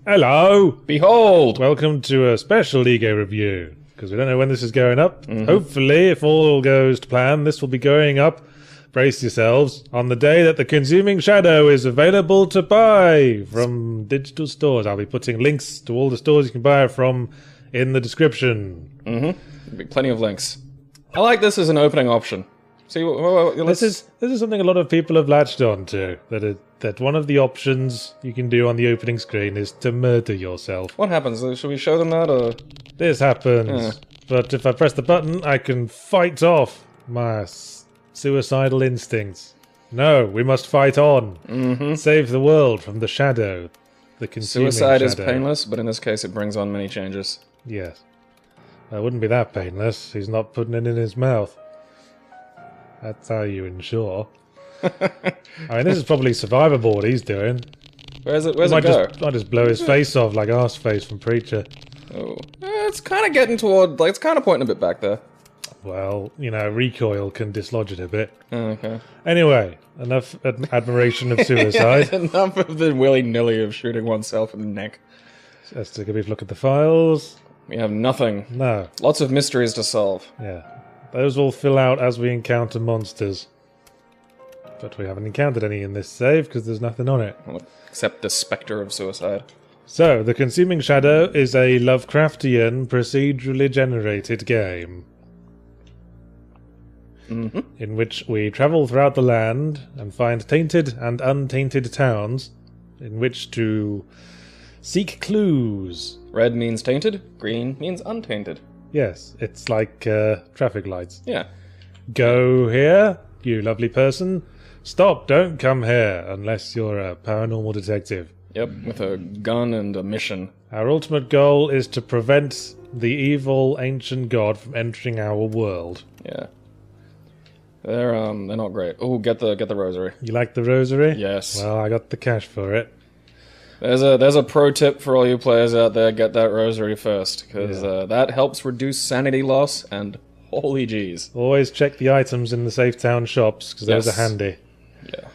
Hello! Behold! Welcome to a special Ego review, because we don't know when this is going up. Hopefully, if all goes to plan, this will be going up, brace yourselves, on the day that the Consuming Shadow is available to buy from digital stores. I'll be putting links to all the stores you can buy it from in the description. There'll be plenty of links. I like this as an opening option. See, This is something a lot of people have latched on to, that one of the options you can do on the opening screen is to murder yourself. What happens? Should we show them that, or...? This happens, but if I press the button, I can fight off my suicidal instincts. No, we must fight on. Save the world from the shadow, the consuming Suicide shadow. is painless, but in this case it brings on many changes. Yes. It wouldn't be that painless. He's not putting it in his mouth. That's how you ensure. I mean, this is probably survivable what he's doing. Where's it go? Might just blow his face off like Arseface from Preacher. Oh. It's kind of getting toward... Like, it's kind of pointing a bit back there. Well, you know, recoil can dislodge it a bit. Okay. Anyway, enough admiration of suicide. Enough of the willy-nilly of shooting oneself in the neck. Let's take a brief look at the files. We have nothing. No. Lots of mysteries to solve. Yeah. Those will fill out as we encounter monsters. But we haven't encountered any in this save because there's nothing on it. Except the spectre of suicide. So, The Consuming Shadow is a Lovecraftian procedurally generated game. In which we travel throughout the land and find tainted and untainted towns in which to seek clues. Red means tainted, green means untainted. Yes, it's like traffic lights. Yeah. Go here, you lovely person. Stop, don't come here, unless you're a paranormal detective. Yep, with a gun and a mission. Our ultimate goal is to prevent the evil ancient god from entering our world. Yeah. They're not great. Oh, get the rosary. You like the rosary? Yes. Well, I got the cash for it. There's a pro tip for all you players out there: get that rosary first, because that helps reduce sanity loss. And holy jeez, Always check the items in the safe town shops, because those are handy. Yeah.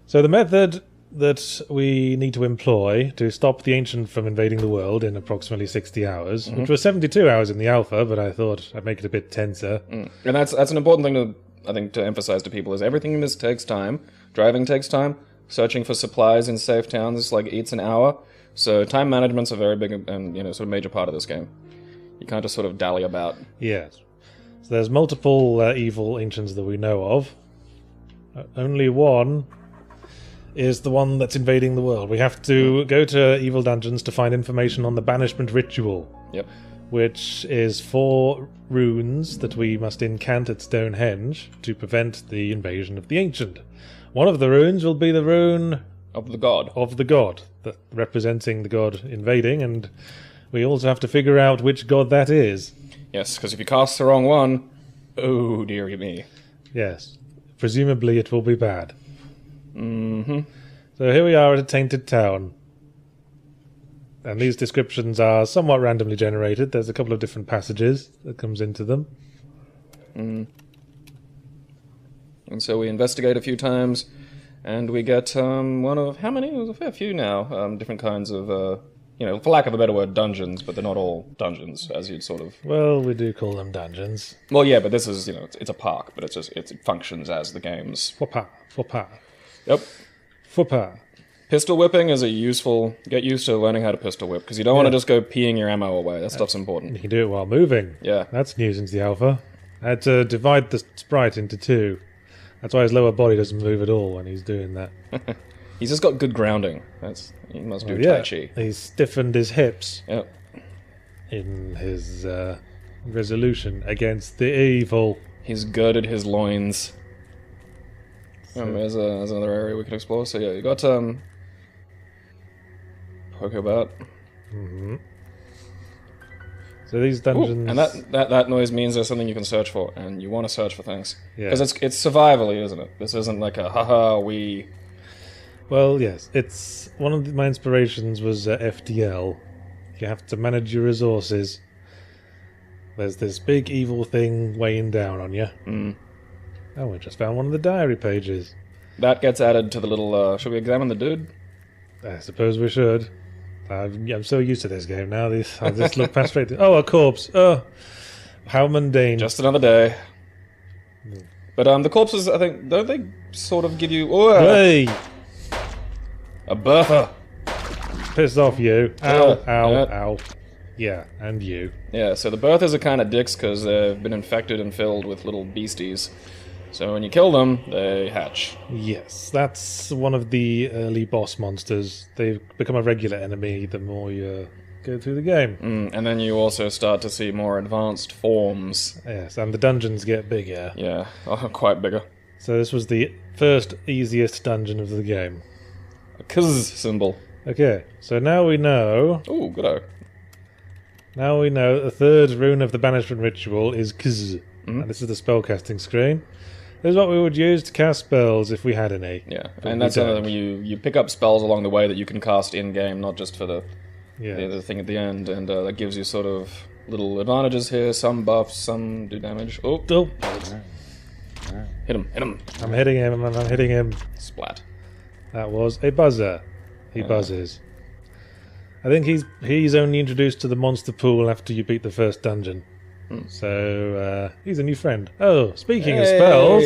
So the method that we need to employ to stop the Ancient from invading the world in approximately 60 hours, which was 72 hours in the alpha, but I thought I'd make it a bit tenser. And that's an important thing to emphasize to people, is everything in this takes time. Driving takes time. Searching for supplies in safe towns eats an hour. So time management's a very big and sort of major part of this game. You can't just sort of dally about. Yes. So there's multiple evil ancients that we know of. Only one is the one that's invading the world. We have to go to evil dungeons to find information on the banishment ritual. Yep. Which is 4 runes that we must incant at Stonehenge to prevent the invasion of the Ancient. One of the runes will be the rune Of the god. representing the god invading, and we also have to figure out which god that is. Yes, because if you cast the wrong one, oh dearie me. Yes. Presumably it will be bad. So here we are at a tainted town. And these descriptions are somewhat randomly generated. There's a couple of different passages that comes into them. And so we investigate a few times, and we get one of... How many? There's a fair few now. Different kinds of, for lack of a better word, dungeons, but they're not all dungeons, as you'd sort of... Well, we do call them dungeons. Well, yeah, but this is, it's a park, but it functions as the game's... Faux Yep. pas. Pistol whipping is a useful... Get used to learning how to pistol whip, because you don't want to just go peeing your ammo away. That stuff's important. You can do it while moving. Yeah. That's new since the alpha. I had to divide the sprite into 2. That's why his lower body doesn't move at all when he's doing that. He's just got good grounding. He must do Tai Chi. He's stiffened his hips Yep. in his resolution against the evil. He's girded his loins. There's another area we could explore. So yeah, you got Pokebot. So these dungeons... Ooh, and that noise means there's something you can search for, and you want to search for things. Yeah. Because it's survivally, isn't it? This isn't like a haha, we... Well, yes. It's one of my inspirations was FDL. You have to manage your resources. There's this big evil thing weighing down on you. Oh, we just found one of the diary pages. That gets added to the little... should we examine the dude? I suppose we should. I'm so used to this game now. I'll just look past straight. Oh, a corpse. Oh, how mundane. Just another day. But the corpses, I think, don't they sort of give you... Oh, Hey! a buffer. Piss off, you. Ow, ow. Yeah, and you. Yeah, so the birthers are kind of dicks because they've been infected and filled with little beasties. So when you kill them, they hatch. Yes, that's one of the early boss monsters. They become a regular enemy the more you go through the game. And then you also start to see more advanced forms. Yes, and the dungeons get bigger. Yeah, quite bigger. So this was the first easiest dungeon of the game. A kz symbol. Okay, so now we know... Ooh, good-o. Now we know the third rune of the banishment ritual is kz. And this is the spellcasting screen. This is what we would use to cast spells if we had any. Yeah, and that's another thing, you pick up spells along the way that you can cast in-game, not just for the thing at the end, and that gives you sort of little advantages here, some buffs, some do damage. Oh! Hit him. I'm hitting him. Splat. That was a buzzer. He buzzes. I think he's only introduced to the monster pool after you beat the first dungeon. So, he's a new friend. Oh, speaking of spells...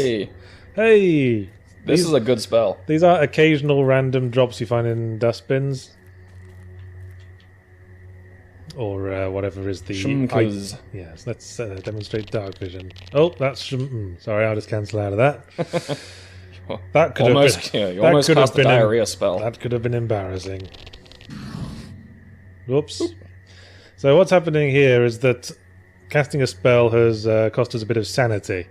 Hey! This is a good spell. These are occasional random drops you find in dustbins. Or whatever is the... Shmkuz. Yes, let's demonstrate dark vision. Oh, that's... Sorry, I'll just cancel out of that. That could almost, have been... Yeah, you almost cast the diarrhea spell. That could have been embarrassing. Whoops. So what's happening here is that casting a spell has cost us a bit of sanity.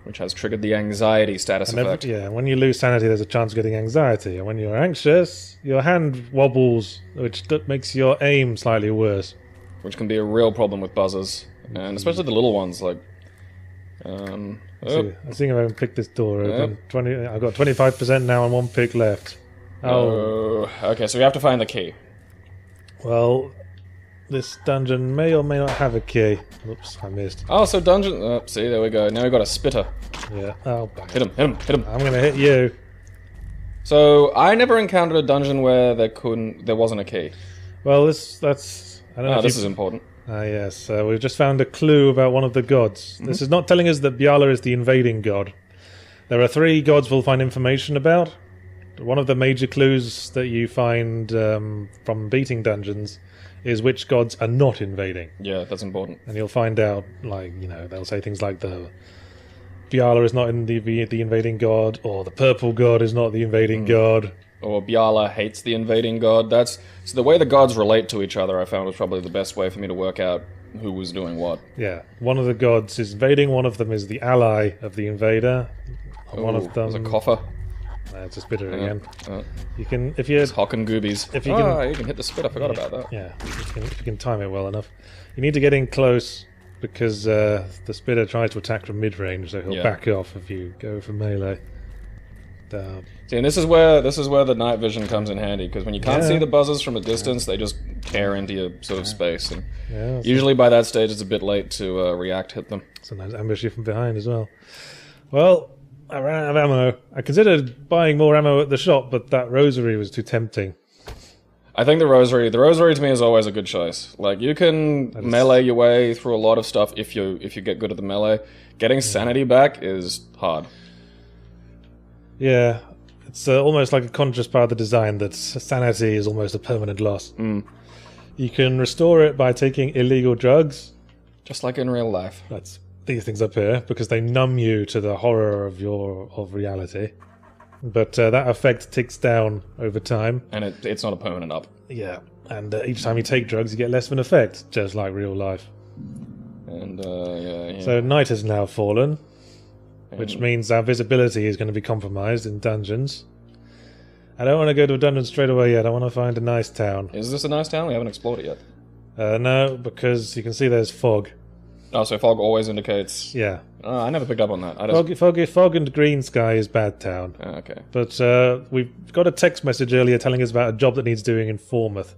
Which has triggered the anxiety status effect. Yeah, when you lose sanity, there's a chance of getting anxiety. And when you're anxious, your hand wobbles, which makes your aim slightly worse. Which can be a real problem with buzzers. And especially the little ones, like... I think if I can pick this door open. I've got 25% now and one pick left. Oh. Okay, so we have to find the key. Well, this dungeon may or may not have a key. Oops, I missed. Oh, so dungeon... Oh, see, there we go. Now we got a spitter. Yeah. Oh, bang. Hit him. I'm gonna hit you. So, I never encountered a dungeon where there wasn't a key. Well, that's... I don't know this is important. Yes. We've just found a clue about one of the gods. This is not telling us that Biala is the invading god. There are 3 gods we'll find information about. One of the major clues that you find from beating dungeons is which gods are not invading. Yeah, that's important. And you'll find out, like, you know, they'll say things like the Biala is not in the invading god, or the purple god is not the invading god. Or Biala hates the invading god. So the way the gods relate to each other, I found, was probably the best way for me to work out who was doing what. Yeah, one of the gods is invading, one of them is the ally of the invader. One of them... There's a coffer. It's a spitter again. You can, if it's Hock and Goobies. If you you can hit the spit. I forgot about that. Yeah, if you can time it well enough. You need to get in close because the spitter tries to attack from mid-range, so he'll back off if you go for melee. See, and this is where the night vision comes in handy, because when you can't see the buzzers from a distance, they just tear into your sort of space. And usually by that stage, it's a bit late to hit them. Sometimes ambush you from behind as well. Well, I ran out of ammo. I considered buying more ammo at the shop, but that rosary was too tempting. I think the rosary to me is always a good choice. Like, you can melee your way through a lot of stuff if you get good at the melee. Getting sanity back is hard. Yeah, it's almost like a conscious part of the design that sanity is almost a permanent loss. You can restore it by taking illegal drugs. Just like in real life. That's these things up here, because they numb you to the horror of reality. But that effect ticks down over time. And it's not a permanent up. Yeah, and each time you take drugs, you get less of an effect, just like real life. And, So night has now fallen, which means our visibility is going to be compromised in dungeons. I don't want to go to a dungeon straight away yet. I want to find a nice town. Is this a nice town? We haven't explored it yet. No, because you can see there's fog. Oh, so fog always indicates... Yeah. Oh, I never picked up on that. Fog and green sky is bad town. Oh, okay. But we've got a text message earlier telling us about a job that needs doing in Falmouth.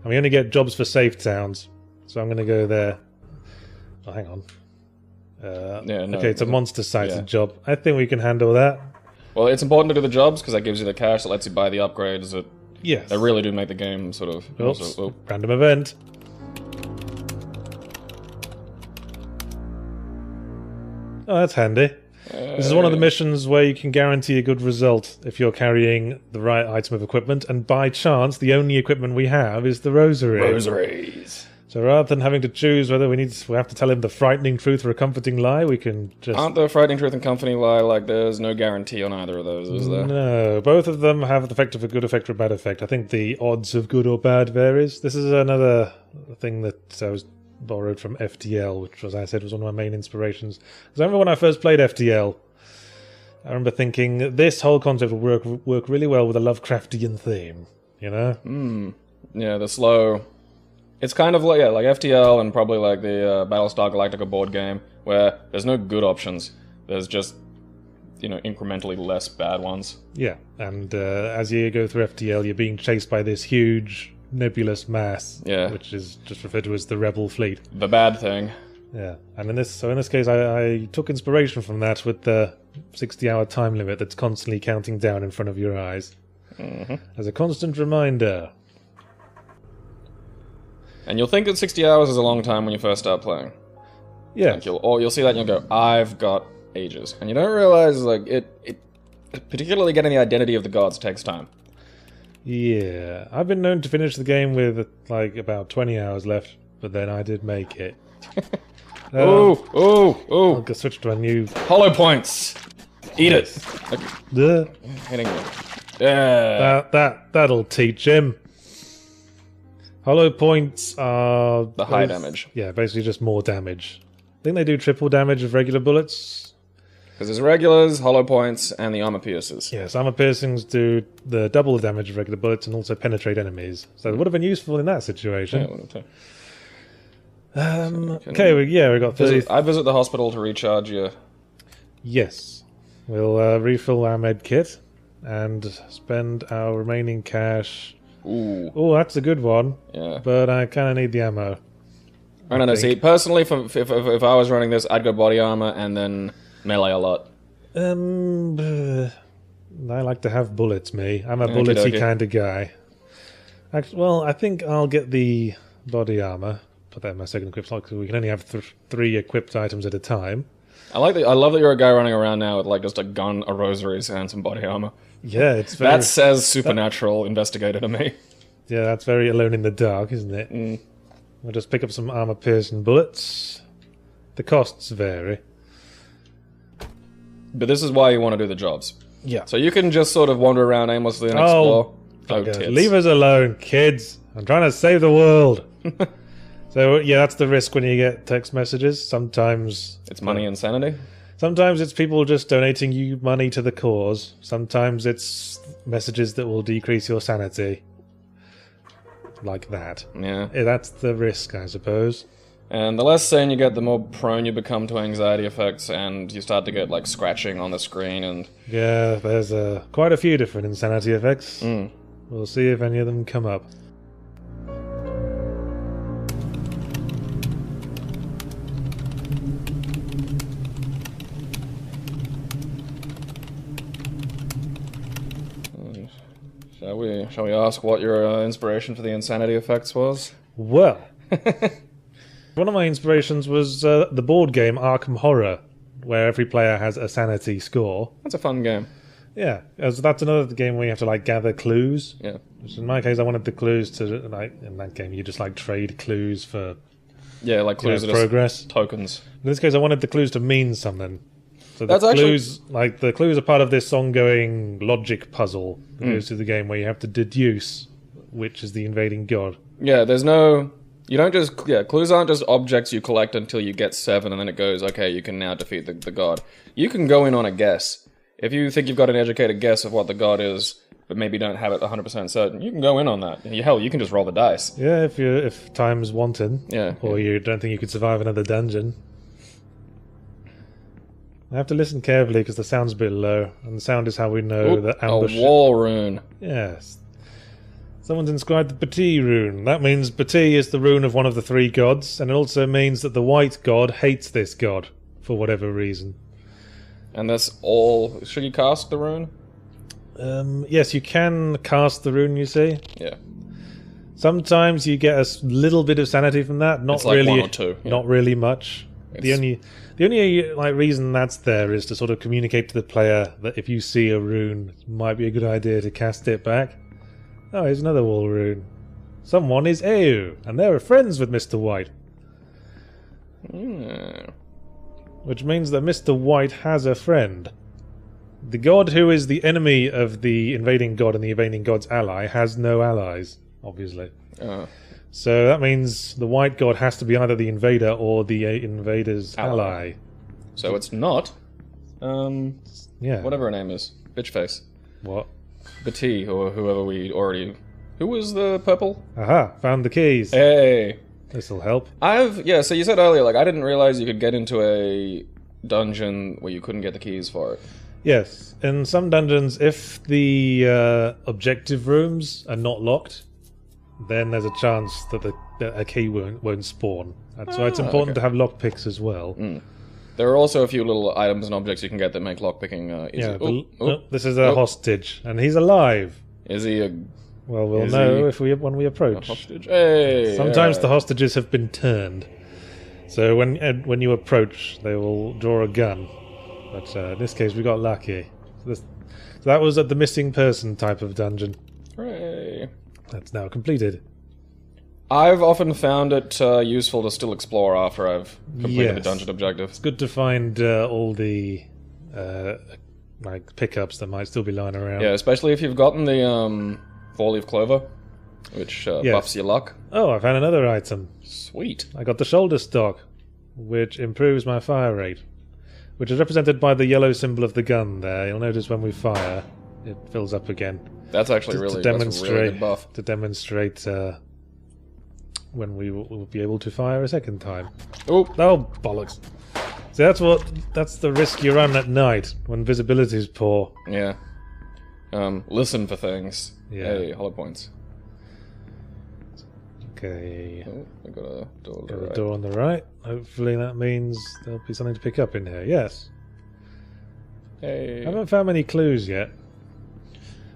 And we only get jobs for safe towns. So I'm going to go there. Oh, hang on. Okay, it's a monster sighted job. I think we can handle that. Well, it's important to do the jobs because that gives you the cash that lets you buy the upgrades that Yes. They really do make the game sort of... Oops. Random event. Oh, that's handy. This is one of the missions where you can guarantee a good result if you're carrying the right item of equipment, and by chance, the only equipment we have is the rosary. Rosaries. So rather than having to choose whether we have to tell him the frightening truth or a comforting lie, we can just... Aren't the frightening truth and comforting lie, like, there's no guarantee on either of those, is there? No, both of them have the effect of a good effect or a bad effect. I think the odds of good or bad varies. This is another thing that I was borrowed from FTL, which, as I said, was one of my main inspirations. Because I remember when I first played FTL, I remember thinking this whole concept would work really well with a Lovecraftian theme, you know? Yeah, the slow... It's kind of like, like FTL and probably like the Battlestar Galactica board game, where there's no good options. There's just, incrementally less bad ones. Yeah, and as you go through FTL, you're being chased by this huge nebulous mass, which is just referred to as the Rebel Fleet. The bad thing. Yeah, and in this case, I took inspiration from that with the 60-hour time limit that's constantly counting down in front of your eyes. As a constant reminder. And you'll think that 60 hours is a long time when you first start playing. Yeah. Like you'll see that and you'll go, I've got ages. And you don't realize, like, it particularly getting the identity of the gods takes time. Yeah. I've been known to finish the game with, like, about 20 hours left, but then I did make it. I'll go switch to a new... Hollow points! Eat it! Okay. Hitting me. Yeah. That'll teach him. Hollow points are... The high damage. Yeah, basically just more damage. I think they do triple damage of regular bullets. Because there's regulars, hollow points, and the armor piercers. Yes, armor piercings do the double the damage of regular bullets and also penetrate enemies. So it would have been useful in that situation. Okay, we got 30... I visit the hospital to recharge you. Yes. We'll refill our med kit and spend our remaining cash... Ooh. Oh, that's a good one. Yeah. But I kind of need the ammo. I don't know. See, personally, if I was running this, I'd go body armor and then melee a lot. I like to have bullets, me. I'm a bullety kind of guy. Actually, well, I think I'll get the body armor. Put that in my second equip slot, because we can only have 3 equipped items at a time. I love that you're a guy running around now with like just a gun, a rosaries, and some body armor. Yeah, it's very... That says supernatural investigator to me. Yeah, that's very alone in the dark, isn't it? We'll just pick up some armor-piercing bullets. The costs vary. But this is why you want to do the jobs. Yeah. So you can just sort of wander around aimlessly and explore. Tits. Leave us alone, kids. I'm trying to save the world. So, yeah, that's the risk when you get text messages. Sometimes... It's money insanity? Sometimes it's people just donating you money to the cause. Sometimes it's messages that will decrease your sanity. Like that. Yeah. That's the risk, I suppose. And the less sane you get, the more prone you become to anxiety effects, and you start to get, like, scratching on the screen, and... Yeah, there's quite a few different insanity effects. We'll see if any of them come up. Shall we ask what your inspiration for the insanity effects was? Well, one of my inspirations was the board game Arkham Horror, where every player has a sanity score. That's a fun game. Yeah, as that's another game where you have to like gather clues. Yeah. Which in my case, I wanted the clues to like in that game you just like trade clues for like clues are progress tokens. In this case, I wanted the clues to mean something. So the That's clues, like the clues, are part of this ongoing logic puzzle that goes through the game, where you have to deduce which is the invading god. Yeah, there's no. You don't just. Yeah, clues aren't just objects you collect until you get 7, and then it goes, okay, you can now defeat the god. You can go in on a guess. If you think you've got an educated guess of what the god is, but maybe don't have it 100% certain, you can go in on that. Hell, you can just roll the dice. Yeah, if time's wanted. Yeah. Or you don't think you could survive another dungeon. I have to listen carefully because the sound's a bit low, and the sound is how we know that ambush... A wall rune. Yes. Someone's inscribed the Petit rune. That means Petit is the rune of one of the 3 gods, and it also means that the white god hates this god, for whatever reason. And that's all... Should you cast the rune? Yes, you can cast the rune, you see. Yeah. Sometimes you get a little bit of sanity from that. Not It's like really, 1 or 2. Yeah. not really much. The only like reason that's there is to sort of communicate to the player that if you see a rune, it might be a good idea to cast it back. Oh, here's another wall rune. Someone is Au, and they're friends with Mr. White. Which means that Mr. White has a friend. The god who is the enemy of the invading god and the invading god's ally has no allies, obviously. So that means the white god has to be either the invader or the invader's ally. So it's not. Yeah. Whatever her name is. Bitchface. What? Betty, or whoever we already... Who was the purple? Aha, found the keys. Hey! This'll help. Yeah, so you said earlier, like, I didn't realize you could get into a dungeon where you couldn't get the keys for it. Yes, in some dungeons, if the objective rooms are not locked, then there's a chance that a key won't spawn. That's why it's important to have lockpicks as well. There are also a few little items and objects you can get that make lockpicking easier. Yeah, this is a hostage, and he's alive. Is he a... Well, we'll know when we approach. hostage? Hey! Sometimes the hostages have been turned. So when you approach, they will draw a gun. But in this case, we got lucky. So that was at the missing person type of dungeon. Hooray. That's now completed. I've often found it useful to still explore after I've completed the dungeon objective. It's good to find all the like pickups that might still be lying around. Yeah, especially if you've gotten the four-leaf clover, which buffs your luck. Oh, I found another item. Sweet. I got the shoulder stock, which improves my fire rate, which is represented by the yellow symbol of the gun there. You'll notice when we fire, it fills up again. That's actually really good buff. To demonstrate when we will be able to fire a second time. Oh, bollocks! So that's the risk you run at night when visibility is poor. Yeah. Listen for things. Yeah. Hey, hollow points. Okay. Oh, I got a door on the Got right. a door on the right. Hopefully that means there'll be something to pick up in here. Yes. Hey. I haven't found many clues yet.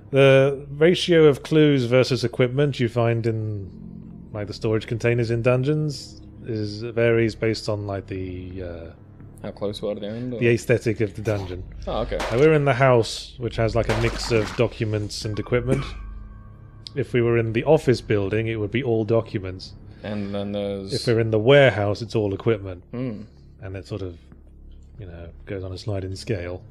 The ratio of clues versus equipment you find in like the storage containers in dungeons varies based on like the How close we are to the end? Or? the aesthetic of the dungeon. Oh, okay. Now we're in the house, which has like a mix of documents and equipment. If we were in the office building, it would be all documents. And then there's... If we're in the warehouse, it's all equipment. Hmm. And it sort of, goes on a sliding scale.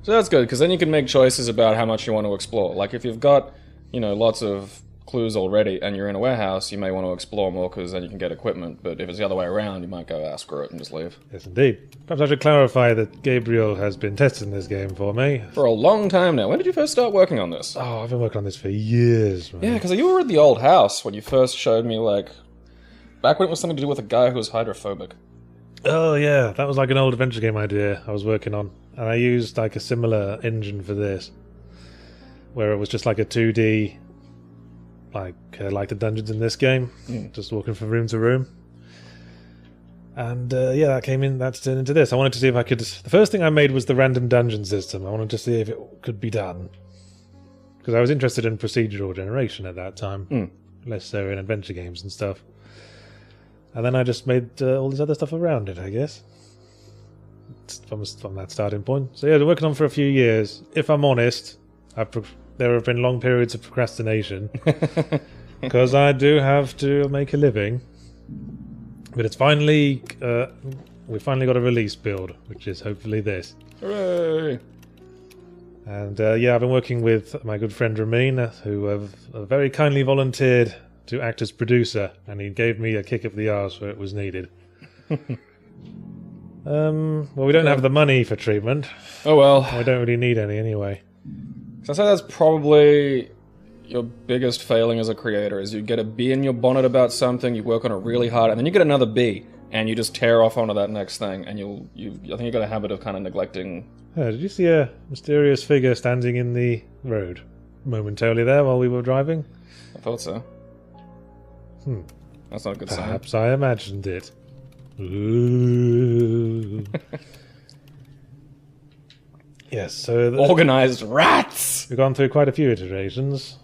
So that's good, because then you can make choices about how much you want to explore. Like, if you've got, lots of clues already, and you're in a warehouse, you may want to explore more, because then you can get equipment. But if it's the other way around, you might go, screw it, and just leave. Yes, indeed. Perhaps I should clarify that Gabriel has been testing this game for me. For a long time now. When did you first start working on this? Oh, I've been working on this for years, man. Yeah, because you were at the old house when you first showed me, back when it was something to do with a guy who was hydrophobic. Oh, yeah. That was like an old adventure game idea I was working on. And I used like a similar engine for this. Where it was just like a 2D, like the dungeons in this game. Just walking from room to room. And that turned into this. I wanted to see if I could... The first thing I made was the random dungeon system. I wanted to see if it could be done. Because I was interested in procedural generation at that time. Less so in adventure games and stuff. And then I just made all this other stuff around it, I guess. From that starting point. So yeah, I've been working on for a few years. If I'm honest, there have been long periods of procrastination. Because I do have to make a living. But it's finally... we finally got a release build, which is hopefully this. Hooray! And I've been working with my good friend Ramin, who have very kindly volunteered to act as producer, and he gave me a kick up the arse where it was needed. Well, we don't have the money for treatment. Oh well. We don't really need any anyway. So I'd say that's probably your biggest failing as a creator, is you get a bee in your bonnet about something, you work on it really hard, and then you get another bee, and you just tear off onto that next thing, and I think you got a habit of kind of neglecting... Did you see a mysterious figure standing in the road momentarily there while we were driving? I thought so. That's not a good sign. Perhaps I imagined it. Ooh. Yes, so Organized rats! we've gone through quite a few iterations.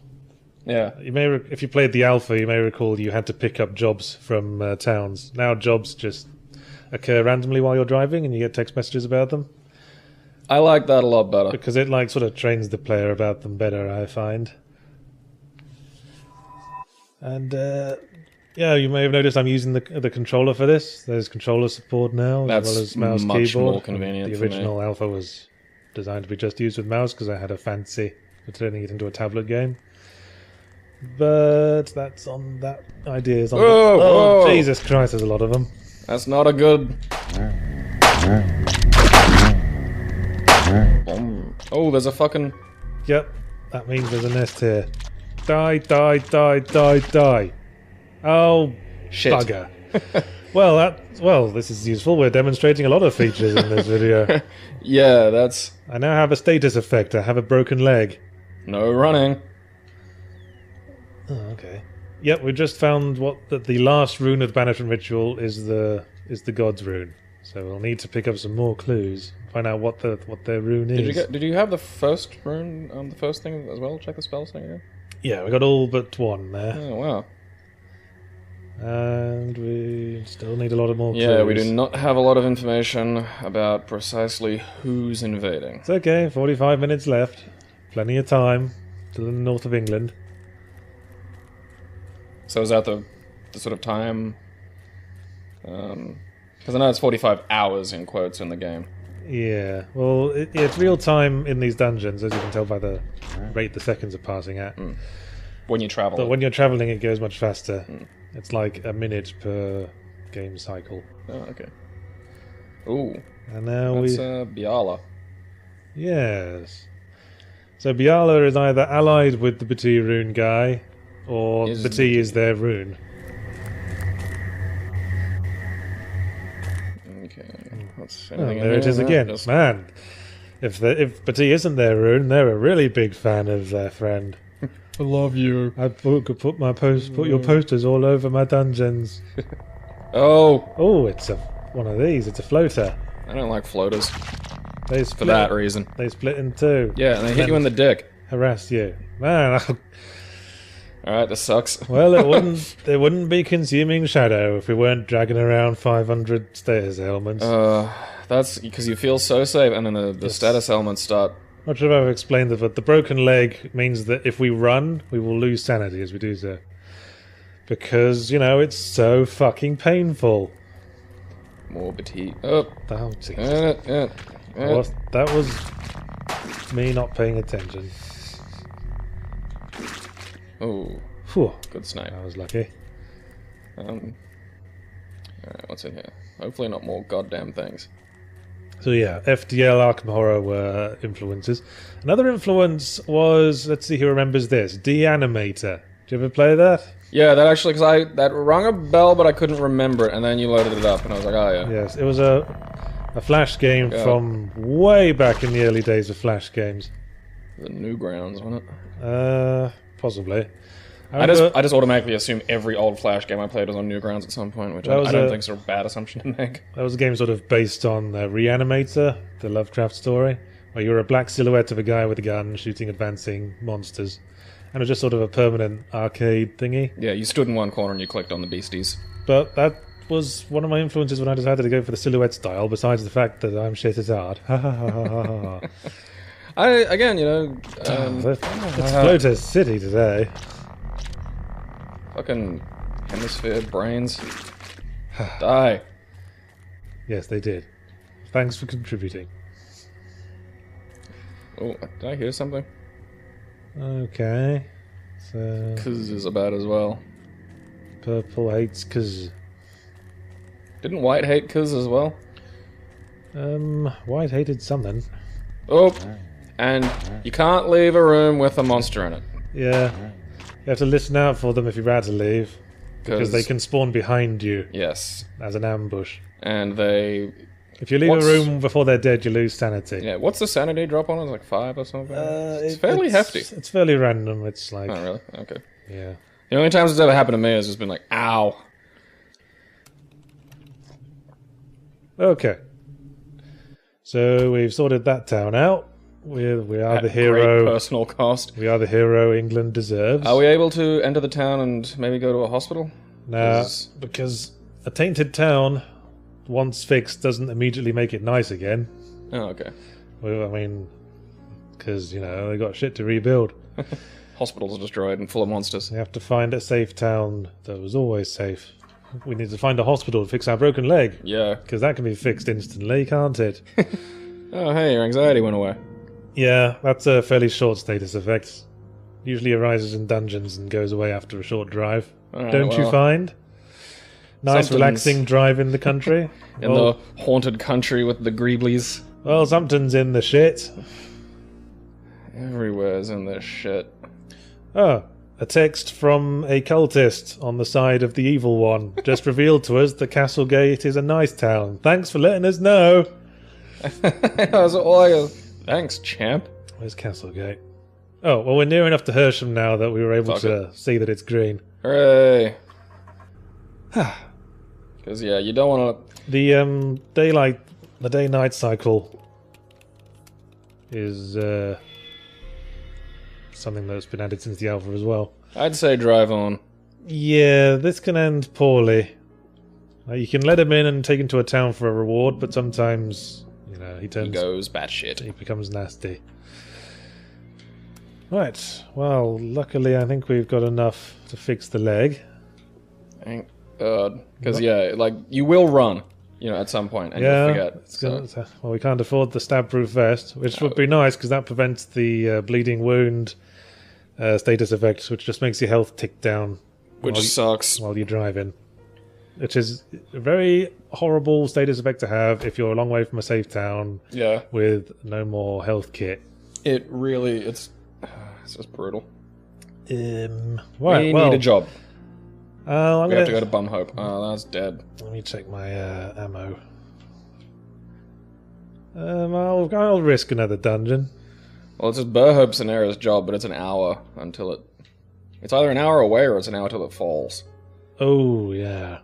Yeah. You may, if you played the alpha, you may recall you had to pick up jobs from towns. Now jobs just occur randomly while you're driving, and you get text messages about them. I like that a lot better. Because it like sort of trains the player about them better, I find. And yeah, you may have noticed I'm using the controller for this. There's controller support now, That's as well as mouse much keyboard. more convenient The for me. original alpha was designed to be just used with mouse because I had a fancy for turning it into a tablet game. But that's on that idea is on. Whoa, whoa. Jesus Christ! There's a lot of them. That's not a good... Oh, there's a fucking... Yep, that means there's a nest here. Die, die, die, die, die. Oh, Shit. bugger. Well, this is useful. We're demonstrating a lot of features in this video. Yeah, that's... I now have a status effect. I have a broken leg. No running. Oh, okay. Yep, we just found that the last rune of the banishment ritual is the god's rune. So we'll need to pick up some more clues. Find out what their rune is. Did you have the first rune, the first thing as well? Check the spells thing again? Yeah, we got all but one there. Oh, wow. And we still need a lot of more clues. Yeah, we do not have a lot of information about precisely who's invading. It's okay, 45 minutes left. Plenty of time. Still in the north of England. So is that the sort of time? Because I know it's 45 hours in quotes in the game. Yeah, well, it's real time in these dungeons, as you can tell by the rate the seconds are passing at. When you travel. But when you're traveling, it goes much faster. It's like a minute per game cycle. Oh, okay. Ooh, And now that's we... Biala. Yes. So Biala is either allied with the Bati rune guy, or Is Bati is their rune. Okay. That's Oh, anything in there it here? is No, again. just- Man, if Bati isn't their rune, they're a really big fan of their friend. I love you. I could put your posters all over my dungeons. Oh, Oh, it's one of these. It's a floater. I don't like floaters They for split, that reason. They split in two. Yeah, and they hit you in the dick. Harass you, man. Alright, this sucks. Well, it wouldn't be consuming shadow if we weren't dragging around 500 status elements. That's because you feel so safe, and then the status elements start. Not sure if I've explained it, but the broken leg means that if we run, we will lose sanity as we do so. Because, it's so fucking painful. More petite. Oh, Oh, Jesus. That was me not paying attention. Oh, Phew, good snipe. I was lucky. Alright, what's in here? Hopefully not more goddamn things. So yeah, FDL Arkham Horror were influences. Another influence was, let's see who remembers this, D-Animator. Did you ever play that? Yeah, that actually, because that rung a bell, but I couldn't remember it, and then you loaded it up, and I was like, oh yeah. Yes, it was a Flash game from way back in the early days of Flash games. The Newgrounds, wasn't it? Possibly. I just automatically assume every old Flash game I played was on Newgrounds at some point, which I don't think is a bad assumption to make. That was a game sort of based on Reanimator, the Lovecraft story, where you were a black silhouette of a guy with a gun shooting advancing monsters. And it was just sort of a permanent arcade thingy. Yeah, you stood in one corner and you clicked on the beasties. But that was one of my influences when I decided to go for the silhouette style, besides the fact that I'm shit at art. Ha ha ha ha ha ha. Let's float a city today. Fucking hemisphere brains. Die. Yes, they did. Thanks for contributing. Oh, did I hear something? Okay. So, Cuz is about as well. purple hates cuz. Didn't White hate Cuz as well? White hated something. Oh, and you can't leave a room with a monster in it. Yeah. You have to listen out for them if you're about to leave. Because they can spawn behind you Yes. as an ambush. And they... If you leave a room before they're dead, you lose sanity. Yeah, what's the sanity drop on it? It's like 5 or something? It's fairly hefty. It's fairly random. It's like... Oh, really? Okay. Yeah. The only times it's ever happened to me has just been like, ow. Okay. So we've sorted that town out. We are the Great hero. personal cost. We are the hero England deserves. Are we able to enter the town and maybe go to a hospital? Nah, because a tainted town, once fixed, doesn't immediately make it nice again. Oh, okay. Well, I mean, because, they got shit to rebuild. Hospitals are destroyed and full of monsters. We have to find a safe town that was always safe. We need to find a hospital to fix our broken leg. Yeah. Because that can be fixed instantly, can't it? Oh, hey, your anxiety went away. Yeah, that's a fairly short status effect. Usually arises in dungeons and goes away after a short drive. Alright, Don't you well, find? Nice, something's- relaxing drive in the country. In the haunted country with the Greeblies. Well, something's in the shit. Everywhere's in this shit. Oh, a text from a cultist on the side of the evil one. Just revealed to us that Castlegate is a nice town. Thanks for letting us know. That's all I go, thanks, champ. Where's Castlegate? Oh, well, we're near enough to Hersham now that we were able Fuck to see that it's green. Hooray. Because, yeah, you don't want to... The day-night cycle is something that's been added since the alpha as well. I'd say drive on. Yeah, this can end poorly. You can let him in and take him to a town for a reward, but sometimes, he He goes batshit. he becomes nasty. Right, well, luckily I think we've got enough to fix the leg. Thank God. Because, yeah, like, you will run, at some point, and you'll forget. It's gonna, well, we can't afford the stab-proof vest, which would be nice, because that prevents the bleeding wound status effect, which just makes your health tick down Which sucks. while you're driving. Which is a very horrible status effect to have if you're a long way from a safe town Yeah. with no more health kit. It really, it's just brutal. Right, We well, need a job. I'm We have to gonna go to Bum Hope. Oh, that's dead. let me check my ammo. I'll risk another dungeon. Well, it's just Bur Hope's Scenarios job, but it's an hour until it... It's either an hour away or it's an hour till it falls. Oh yeah,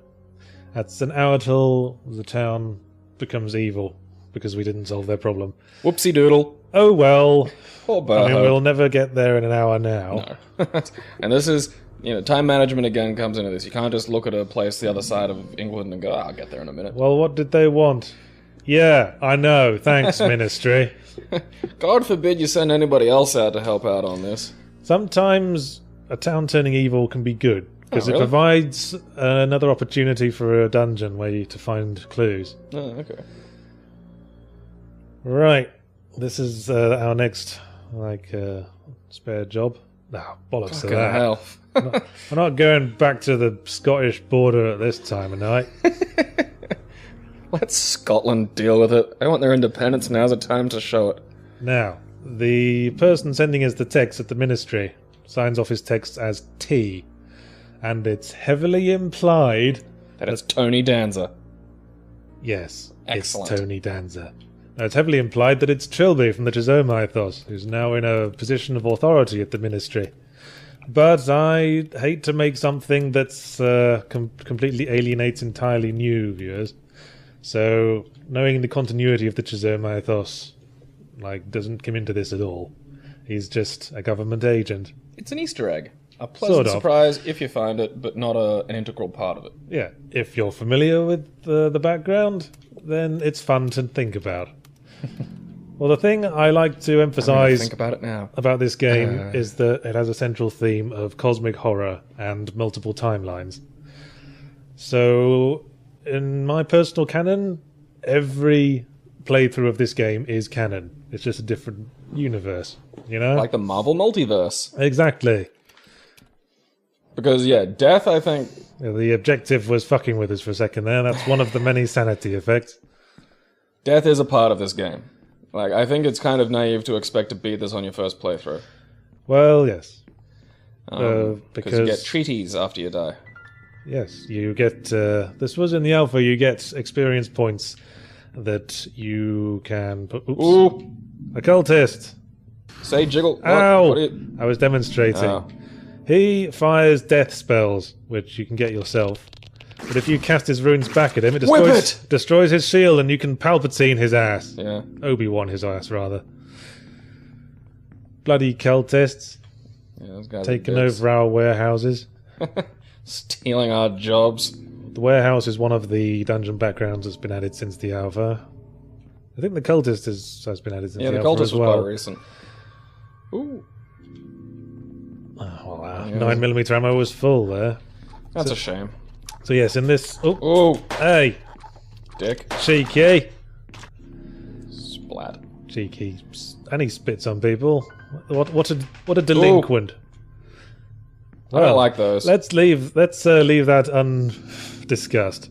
that's an hour till the town becomes evil because we didn't solve their problem. Whoopsie doodle. Oh well. Poor Bur I mean, Hope. we'll never get there in an hour now. No. And this is, time management again comes into this. You can't just look at a place the other side of England and go, I'll get there in a minute. Well, what did they want? Yeah, I know. Thanks, Ministry. God forbid you send anybody else out to help out on this. Sometimes a town turning evil can be good because Oh, really? it provides another opportunity for a dungeon to find clues. Oh, okay. Right, this is our next spare job. No, bollocks to Fucking that. hell. I'm not going back to the Scottish border at this time of night. Let Scotland deal with it. They want their independence. Now's the time to show it. Now, the person sending us the text at the ministry signs off his text as T, and it's heavily implied. That it's Tony Danza. Yes, Excellent. it's Tony Danza. Now, it's heavily implied that it's Trilby from the Chisomythos, who's now in a position of authority at the ministry. But I hate to make something that's completely alienates entirely new viewers. So, knowing the continuity of the Chisomythos, doesn't come into this at all. He's just a government agent. It's an Easter egg. A pleasant Sort of. surprise if you find it, but not an integral part of it. Yeah, if you're familiar with the background, then it's fun to think about. Well, the thing I like to emphasize Think about it now. about this game is that it has a central theme of cosmic horror and multiple timelines. So, in my personal canon, every playthrough of this game is canon. It's just a different universe, Like the Marvel Multiverse. Exactly. Because, death, I think... Yeah, the objective was fucking with us for a second there. That's one of the many sanity effects. Death is a part of this game. I think it's kind of naive to expect to beat this on your first playthrough. Well, yes. Because you get treaties after you die. Yes, you get... this was in the alpha, you get experience points that you can put... Oops. Ooh! A cultist! Say jiggle. What? Ow! What are you... I was demonstrating. Oh. He fires death spells, which you can get yourself. But if you cast his runes back at him, it Whip destroys, it! destroys his shield and you can Palpatine his ass. Yeah. Obi-Wan his ass, rather. bloody cultists Yeah, those guys taking over our warehouses. stealing our jobs. The warehouse is one of the dungeon backgrounds that's been added since the alpha. I think the cultist has been added since the The alpha cultist as was well. quite recent. Ooh, Oh, well, Yeah. 9mm ammo was full there. that's a shame. So yes, in this... Oh, Ooh, hey! dick. Cheeky! Splat. Cheeky. And he spits on people. What a delinquent. I don't like those. Let's leave that undiscussed.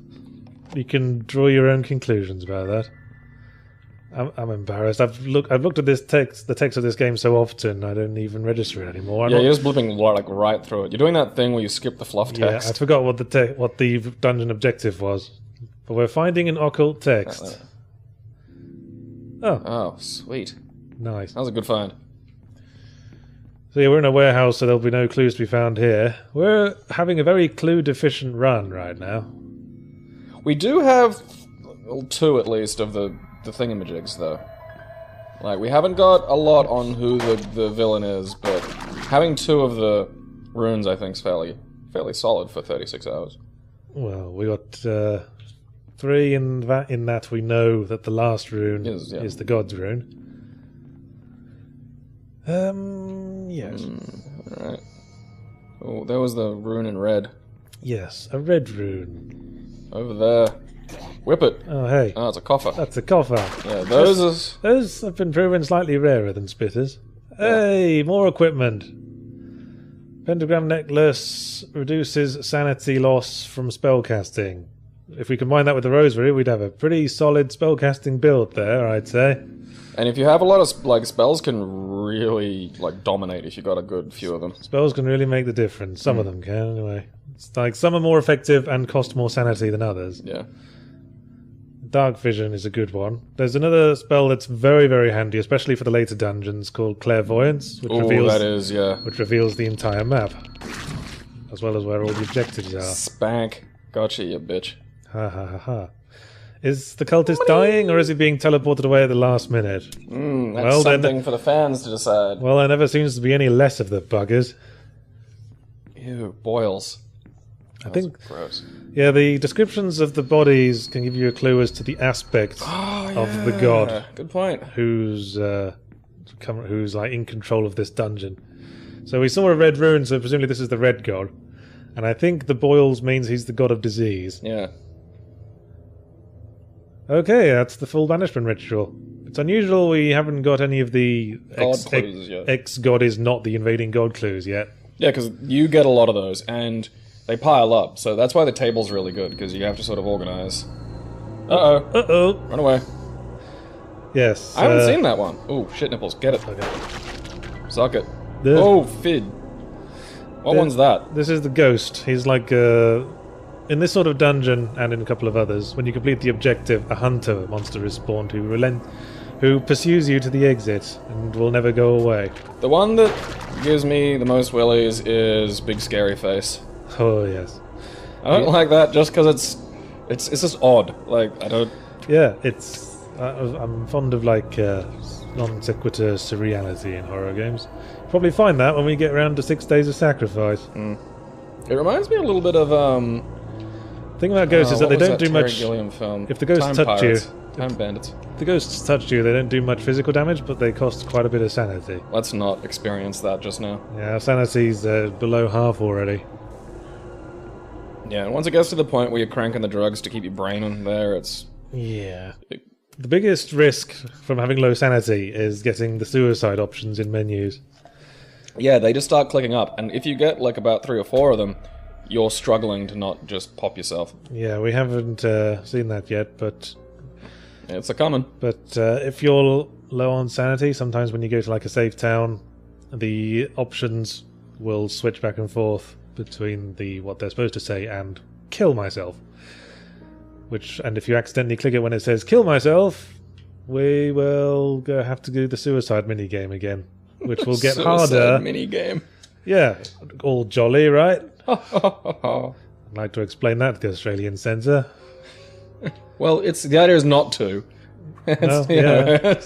You can draw your own conclusions about that. I'm embarrassed. I've looked at the text of this game so often I don't even register it anymore. You're just blipping like right through it. You're doing that thing where you skip the fluff Yeah, text. I forgot what the dungeon objective was. But we're finding an occult text. Oh, Oh, sweet. nice. That was a good find. So yeah, we're in a warehouse, so there'll be no clues to be found here. We're having a very clue-deficient run right now. We do have two at least of the thingamajigs, though. Like, we haven't got a lot on who the villain is, but having two of the runes, I think, is fairly solid for 36 hours. Well, we got 3 in that we know that the last rune is the God's rune. Yes. Alright. Oh, there was the rune in red. Yes, a red rune. Over there. Whip it. Oh, hey. Oh, it's a coffer. That's a coffer. Yeah, those have been proven slightly rarer than spitters. Hey, more equipment. Pentagram necklace reduces sanity loss from spellcasting. If we combine that with the rosary, we'd have a pretty solid spellcasting build there, I'd say. And if you have a lot of like spells, can really like dominate if you got a good few of them. Spells can really make the difference. Some of them can, anyway. It's like some are more effective and cost more sanity than others. Yeah. Dark Vision is a good one. There's another spell that's very, very handy, especially for the later dungeons, called Clairvoyance, which reveals the entire map, as well as where all the objectives are. Spank. Gotcha, you bitch. Ha ha ha ha. Is the cultist dying, or is he being teleported away at the last minute? That's something for the fans to decide. Well, there never seems to be any less of the buggers. Ew, boils. I think, gross. Yeah, the descriptions of the bodies can give you a clue as to the aspect of the god. Good point. Who's like in control of this dungeon. So we saw a red rune, so presumably this is the red god. And I think the boils means he's the god of disease. Yeah. Okay, that's the full banishment ritual. It's unusual we haven't got any of the clues yet. Ex-god is not the invading god clues yet. Yeah, because you get a lot of those, and they pile up, so that's why the table's really good, because you have to sort of organize. Uh-oh. Uh-oh. Run away. Yes. I haven't seen that one. Ooh, shit nipples. Get it. Okay. Suck it. Oh, Fid. What one's that? This is the ghost. He's like, in this sort of dungeon, and in a couple of others, when you complete the objective, a hunter monster is spawned who pursues you to the exit, and will never go away. The one that gives me the most willies is Big Scary Face. Oh, yes. I don't like that just because it's just odd. Like, I don't... Yeah, it's... I'm fond of, like, non sequitur surreality in horror games. Probably find that when we get around to 6 Days of Sacrifice. It reminds me a little bit of, The thing about ghosts is that they don't do much... Film? If the ghosts touch you... Time Bandits. If the ghosts touch you, they don't do much physical damage, but they cost quite a bit of sanity. Let's not experience that just now. Yeah, our sanity's below half already. Yeah, and once it gets to the point where you're cranking the drugs to keep your brain in there, it's... Yeah. The biggest risk from having low sanity is getting the suicide options in menus. Yeah, they just start clicking up, and if you get like about 3 or 4 of them, you're struggling to not just pop yourself. Yeah, we haven't seen that yet, but... It's a common. But if you're low on sanity, sometimes when you go to like a safe town, the options will switch back and forth between what they're supposed to say and kill myself. And if you accidentally click it when it says kill myself, we will have to do the suicide minigame again, which will get harder. Minigame. Yeah, all jolly, right? I'd I'd like to explain that to the Australian censor. Well, the idea is not to. No, yeah.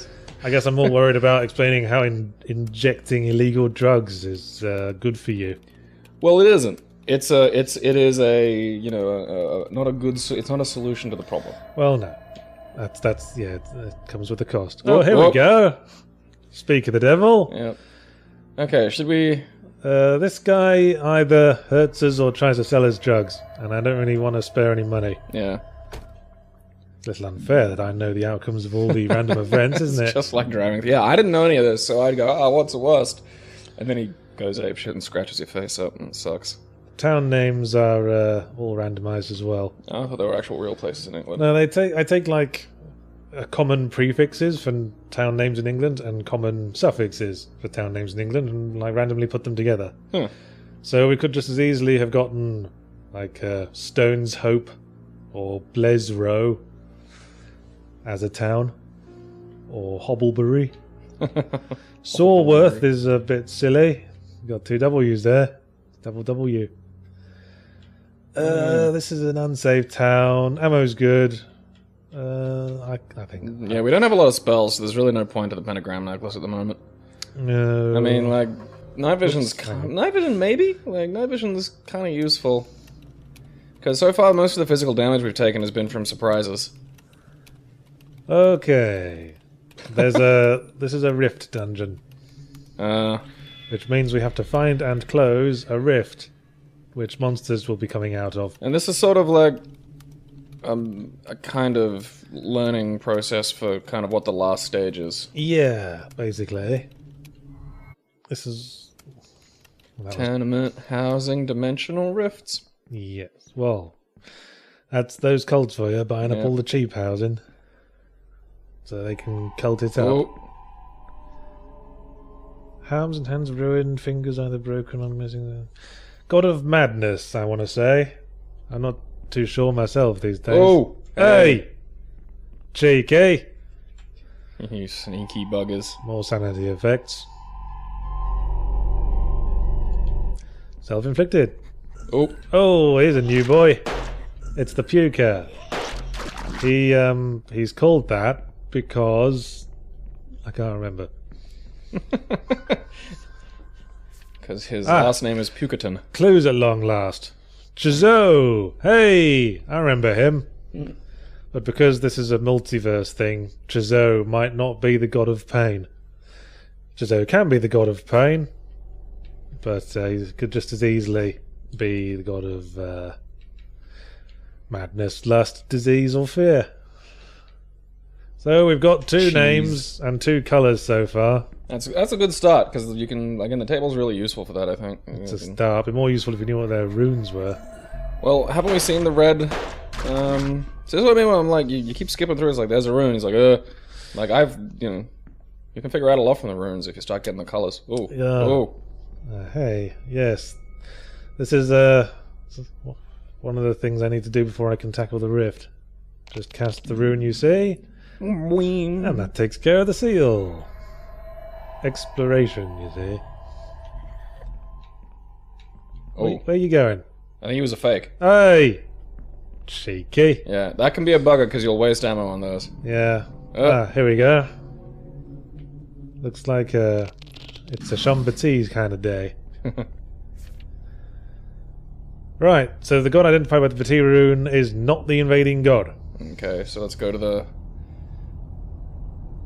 I guess I'm more worried about explaining how injecting illegal drugs is good for you. Well, it isn't. It is a not a good. It's not a solution to the problem. Well, no. That's yeah. It comes with a cost. Oh, Oh, here we go. Speak of the devil. Yeah. Okay. Should we? This guy either hurts us or tries to sell us drugs, and I don't really want to spare any money. Yeah. It's a little unfair that I know the outcomes of all the random events, isn't it? Just like driving. Yeah, I didn't know any of this, so I'd go, "Oh, what's the worst?" And then he goes apeshit and scratches your face up, and it sucks. Town names are all randomized as well. Oh, I thought they were actual real places in England. No, I take like common prefixes for town names in England and common suffixes for town names in England, and like randomly put them together. Huh. So we could just as easily have gotten like Stone's Hope or Blesrow as a town, or Hobblebury. Saworth is a bit silly. You got two W's there. Double W. This is an unsafe town. Ammo's good. I think. Yeah, we don't have a lot of spells, so there's really no point to the pentagram necklace at the moment. No. I mean, like, night vision's night vision maybe. Like, night vision's kind of useful because so far most of the physical damage we've taken has been from surprises. Okay. This is a rift dungeon. Which means we have to find and close a rift, which monsters will be coming out of. And this is sort of like a kind of learning process for kind of what the last stage is. Yeah, basically. This is... Tenement, housing, dimensional rifts. Yes, well, that's those cults for you, buying up all the cheap housing. So they can cult it up. Oh. Arms and hands ruined, fingers either broken or missing. God of Madness, I want to say. I'm not too sure myself these days. Oh! Hey! Cheeky! You sneaky buggers. More sanity effects. Self-inflicted. Oh. Oh, here's a new boy. It's the Puker. He's called that because... I can't remember. Because his last name is Pukerton. Clues at long last. Chizo! Hey! I remember him. But because this is a multiverse thing, Chizo might not be the god of pain. Chizo can be the god of pain, but he could just as easily be the god of madness, lust, disease, or fear. So we've got two names and two colours so far. That's a good start, because you can, again, the table's really useful for that, I think. It's a start. It'd be more useful if you knew what their runes were. Well, haven't we seen the red? So this is what I mean when I'm like, you keep skipping through, it's like, there's a rune, he's like, like you can figure out a lot from the runes if you start getting the colours. Oh, oh. Hey, yes. This is one of the things I need to do before I can tackle the rift. Just cast the rune you see, and that takes care of the seal. Exploration, you see. Oh. Where are you going? I think he was a fake. Hey! Cheeky. Yeah, that can be a bugger because you'll waste ammo on those. Yeah. Here we go. Looks like it's a Chambatise kind of day. Right, so the god identified by the Vati rune is not the invading god. Okay, so let's go to the...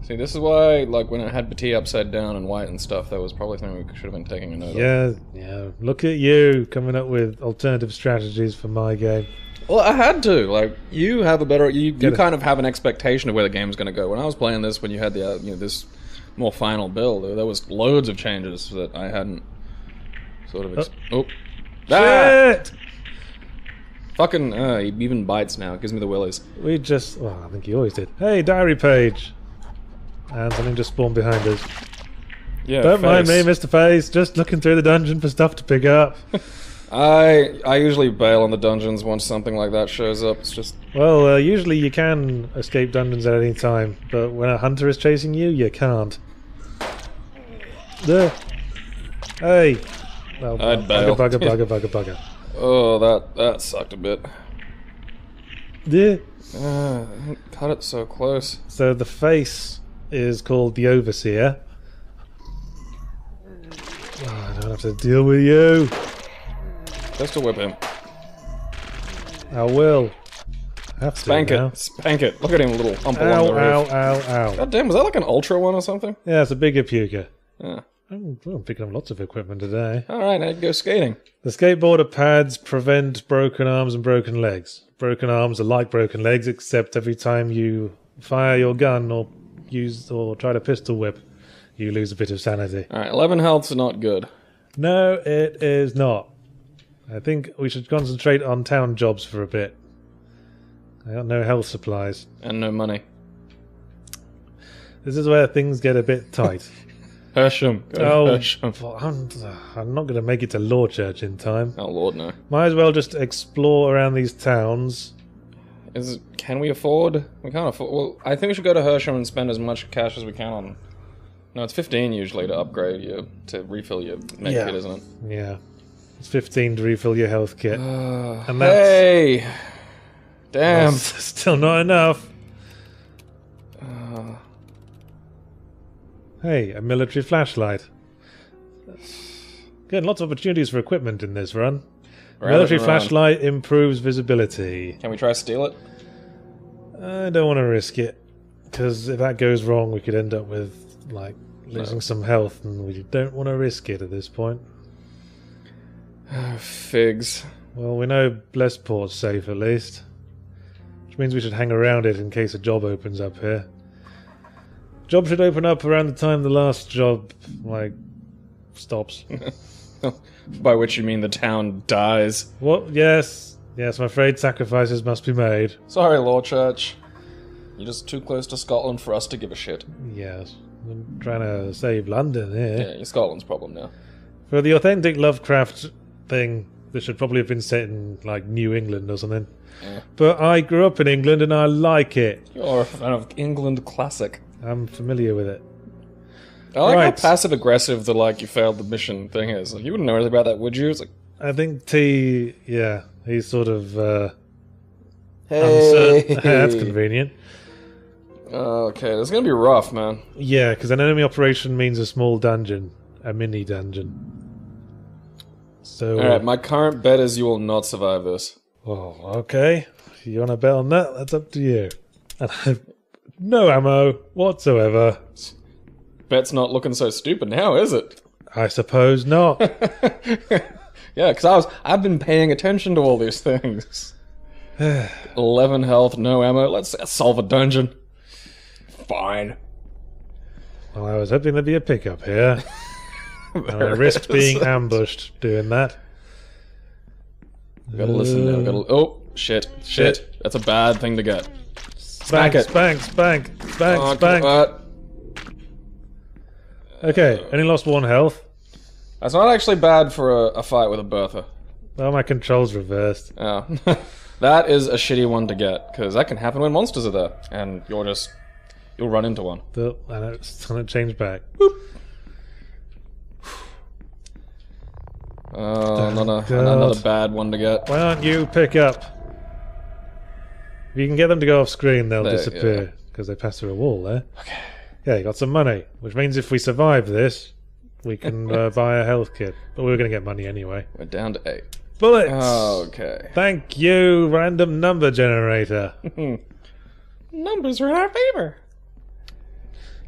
See, this is why, like, when it had Vati upside down and white and stuff, that was probably something we should have been taking a note of. Yeah. Look at you coming up with alternative strategies for my game. Well, I had to. Like, you have a better... You kind of have an expectation of where the game's going to go. When I was playing this, when you had the, this more final build, there was loads of changes that I hadn't sort of... Shit! Fucking, he even bites now. It gives me the willies. We just... Well, I think he always did. Hey, diary page! And something just spawned behind us. Yeah, Don't mind me, Mr. Face. Just looking through the dungeon for stuff to pick up. I usually bail on the dungeons once something like that shows up. It's just... Well, usually you can escape dungeons at any time, but when a hunter is chasing you, you can't. Hey! Well, I'd bail. Bugger. Oh, that sucked a bit. Yeah. Cut it so close. So the face is called the Overseer. Oh, I don't have to deal with you. Just to whip him. I will. Have to Spank now. it. Spank it. Look at him, little hump along Ow, the roof. ow. God damn, was that like an Ultra one or something? Yeah, it's a bigger puker. Yeah. I'm picking up lots of equipment today. Alright, now you can go skating. The skateboarder pads prevent broken arms and broken legs. Broken arms are like broken legs, except every time you fire your gun or try to pistol whip, you lose a bit of sanity. Alright, 11 health's not good. No, it is not. I think we should concentrate on town jobs for a bit. I got no health supplies. And no money. This is where things get a bit tight. Hersham. Hersham. I'm not going to make it to Law Church in time. Oh lord, no. Might as well just explore around these towns. Can we afford? We can't afford. Well, I think we should go to Hersham and spend as much cash as we can on. No, it's 15 usually to upgrade you, to refill your med kit, isn't it? Yeah. It's 15 to refill your health kit. And hey! Damn. That's still not enough. Hey, a military flashlight. Getting lots of opportunities for equipment in this run. Military flashlight improves visibility. Can we try to steal it? I don't want to risk it, because if that goes wrong, we could end up with, like, losing some health, and we don't want to risk it at this point. Figs. Well, we know Blessport's safe at least, which means we should hang around it in case a job opens up here. Job should open up around the time the last job, like, stops. By which you mean the town dies. What? Yes. Yes, I'm afraid sacrifices must be made. Sorry, Law Church. You're just too close to Scotland for us to give a shit. Yes. I'm trying to save London here. Yeah, you're Scotland's problem now. For the authentic Lovecraft thing, this should probably have been set in, like, New England or something. Yeah. But I grew up in England and I like it. You're a fan of England classic. I'm familiar with it. I like Right. how passive-aggressive the, like, you failed the mission thing is. Like, you wouldn't know anything about that, would you? It's like, I think T, yeah, he's sort of, hey! uncertain. That's convenient. Okay, this is gonna be rough, man. Yeah, because an enemy operation means a small dungeon. A mini dungeon. So... Alright, my current bet is you will not survive this. Oh, okay. If you want to bet on that, that's up to you. And I've no ammo whatsoever. Bet's not looking so stupid now, is it? I suppose not. Yeah, because I've been paying attention to all these things. 11 health, no ammo. Let's solve a dungeon. Fine. Well, I was hoping there'd be a pickup here. And I risked being ambushed doing that. Gotta listen now. Oh, shit. That's a bad thing to get. Spank it. Spank. Okay, only lost 1 health. That's not actually bad for a fight with a Bertha. Oh, my control's reversed. Oh. That is a shitty one to get, because that can happen when monsters are there, and you'll run into one. And it's gonna change back. Oh, another bad one to get. Why don't you pick up? If you can get them to go off screen, they'll There, disappear, because they pass through a wall there. Okay. Yeah, you got some money, which means if we survive this, we can buy a health kit. But we're going to get money anyway. We're down to 8. Bullets! Okay. Thank you, random number generator. Numbers are in our favor.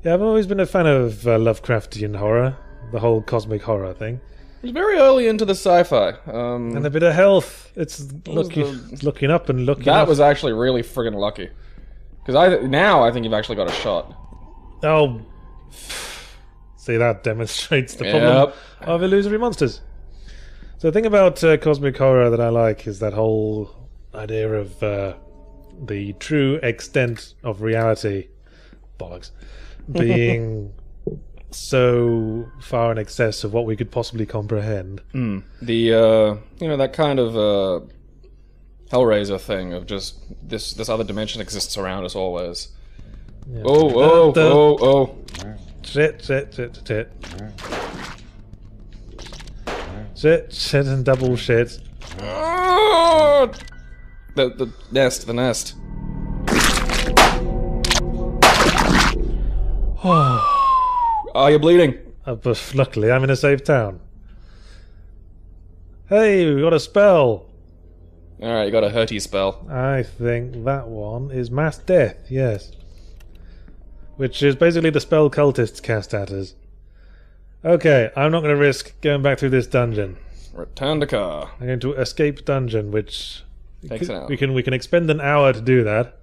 Yeah, I've always been a fan of Lovecraftian horror, the whole cosmic horror thing. It's very early into the sci-fi. And a bit of health. It's looking up and looking That up. was actually really friggin' lucky. Because now I think you've actually got a shot. Oh. See, that demonstrates the problem of illusory monsters. So the thing about cosmic horror that I like is that whole idea of the true extent of reality, bollocks, being so far in excess of what we could possibly comprehend. The that kind of Hellraiser thing of just this other dimension exists around us always. Yeah. Oh. Shit. Shit and double shit. The nest. Oh, you're bleeding. But luckily, I'm in a safe town. Hey, we got a spell. Alright, you got a hurty spell. I think that one is Mass Death, yes. Which is basically the spell cultists cast at us. Okay, I'm not going to risk going back through this dungeon. Return to car. I'm going to escape dungeon, which Takes an hour. we can expend an hour to do that,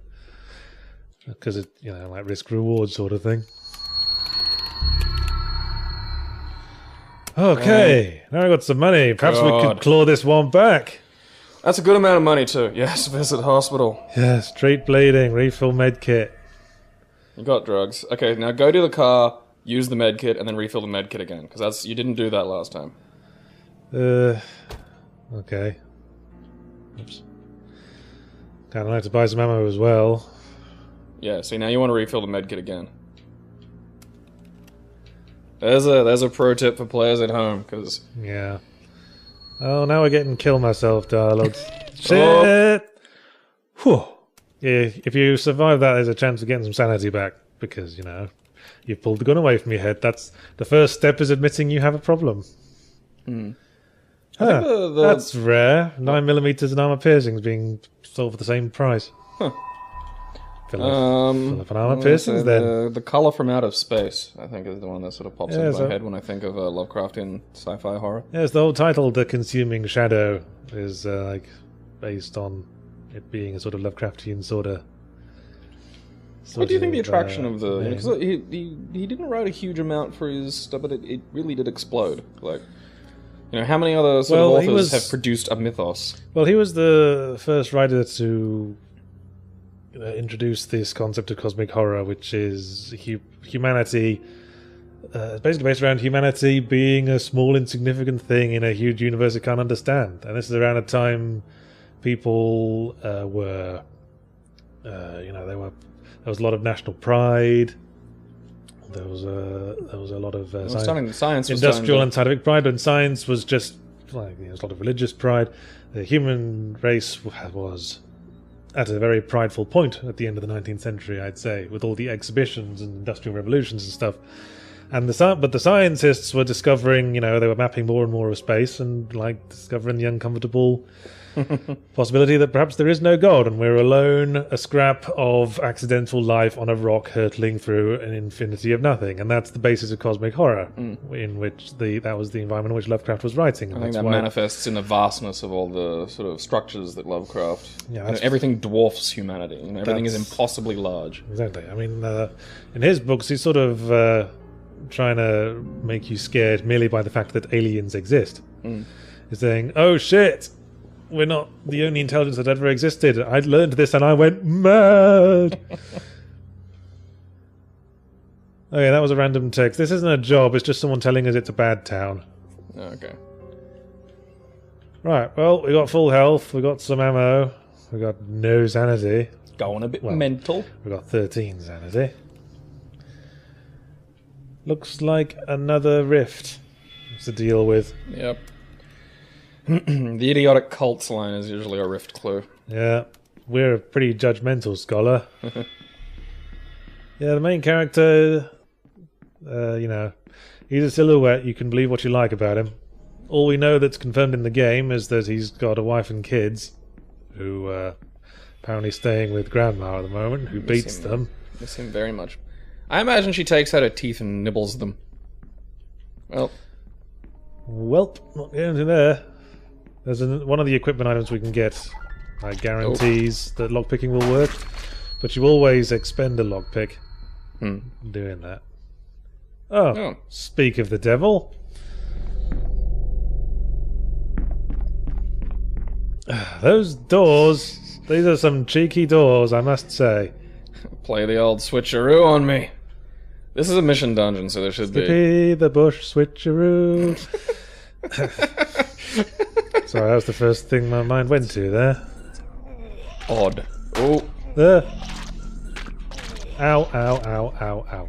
because it like risk reward sort of thing. Okay, now I got some money. Perhaps we could claw this one back. That's a good amount of money too. Yes, visit hospital. Yeah, straight blading, refill med kit. You got drugs. Okay, now go to the car, use the med kit, and then refill the med kit again, because you didn't do that last time. Okay. Oops. Kinda like to buy some ammo as well. Yeah, see, now you want to refill the med kit again. There's a pro tip for players at home, because... Yeah. Oh, now we're getting kill myself dialogues. Shit! Oh. Whew. Yeah, if you survive that, there's a chance of getting some sanity back, because, you've pulled the gun away from your head. That's the first step is admitting you have a problem. Huh, that's rare. 9mm and armor piercings being sold for the same price. Huh. Fill up an armor piercings then. The color from Out of Space, I think, is the one that sort of pops into my head when I think of Lovecraftian sci-fi horror. Yes, the whole title, The Consuming Shadow, is based on it being a sort of Lovecraftian sort of... What do you think the attraction of the... Because he didn't write a huge amount for his stuff, but it really did explode. Like, how many other sort of authors have produced a mythos? Well, he was the first writer to introduce this concept of cosmic horror, which is humanity... basically based around humanity being a small, insignificant thing in a huge universe it can't understand. And this is around a time people were... there was a lot of national pride. There was a lot of science industrial and scientific pride, and science was just like there was a lot of religious pride. The human race was at a very prideful point at the end of the 19th century, I'd say, with all the exhibitions and industrial revolutions and stuff. And but the scientists were discovering, they were mapping more and more of space and discovering the uncomfortable possibility that perhaps there is no God and we're alone, a scrap of accidental life on a rock hurtling through an infinity of nothing. And that's the basis of cosmic horror, in which that was the environment in which Lovecraft was writing. And I think that manifests in the vastness of all the sort of structures that Lovecraft... everything dwarfs humanity. Everything is impossibly large. Exactly. I mean, in his books, he's sort of trying to make you scared merely by the fact that aliens exist. He's saying, oh shit! We're not the only intelligence that ever existed. I learned this and I went mad. Okay, that was a random text. This isn't a job, it's just someone telling us it's a bad town. Okay. Right, well, we got full health, we got some ammo, we got no sanity. Going a bit mental. We got 13 sanity. Looks like another rift to deal with. Yep. The idiotic cults line is usually a rift clue. Yeah, we're a pretty judgmental scholar. Yeah, the main character, he's a silhouette. You can believe what you like about him. All we know that's confirmed in the game is that he's got a wife and kids, who apparently staying with Grandma at the moment, who beats them. Miss him very much. I imagine she takes out her teeth and nibbles them. Well, not getting into there. There's one of the equipment items we can get guarantees that lockpicking will work, but you always expend a lockpick doing that. Oh, speak of the devil. Those doors, these are some cheeky doors, I must say. Play the old switcheroo on me. This is a mission dungeon, so there should be the bush switcheroo. Sorry, that was the first thing my mind went to there. Odd. Oh. Ow, ow, ow, ow, ow.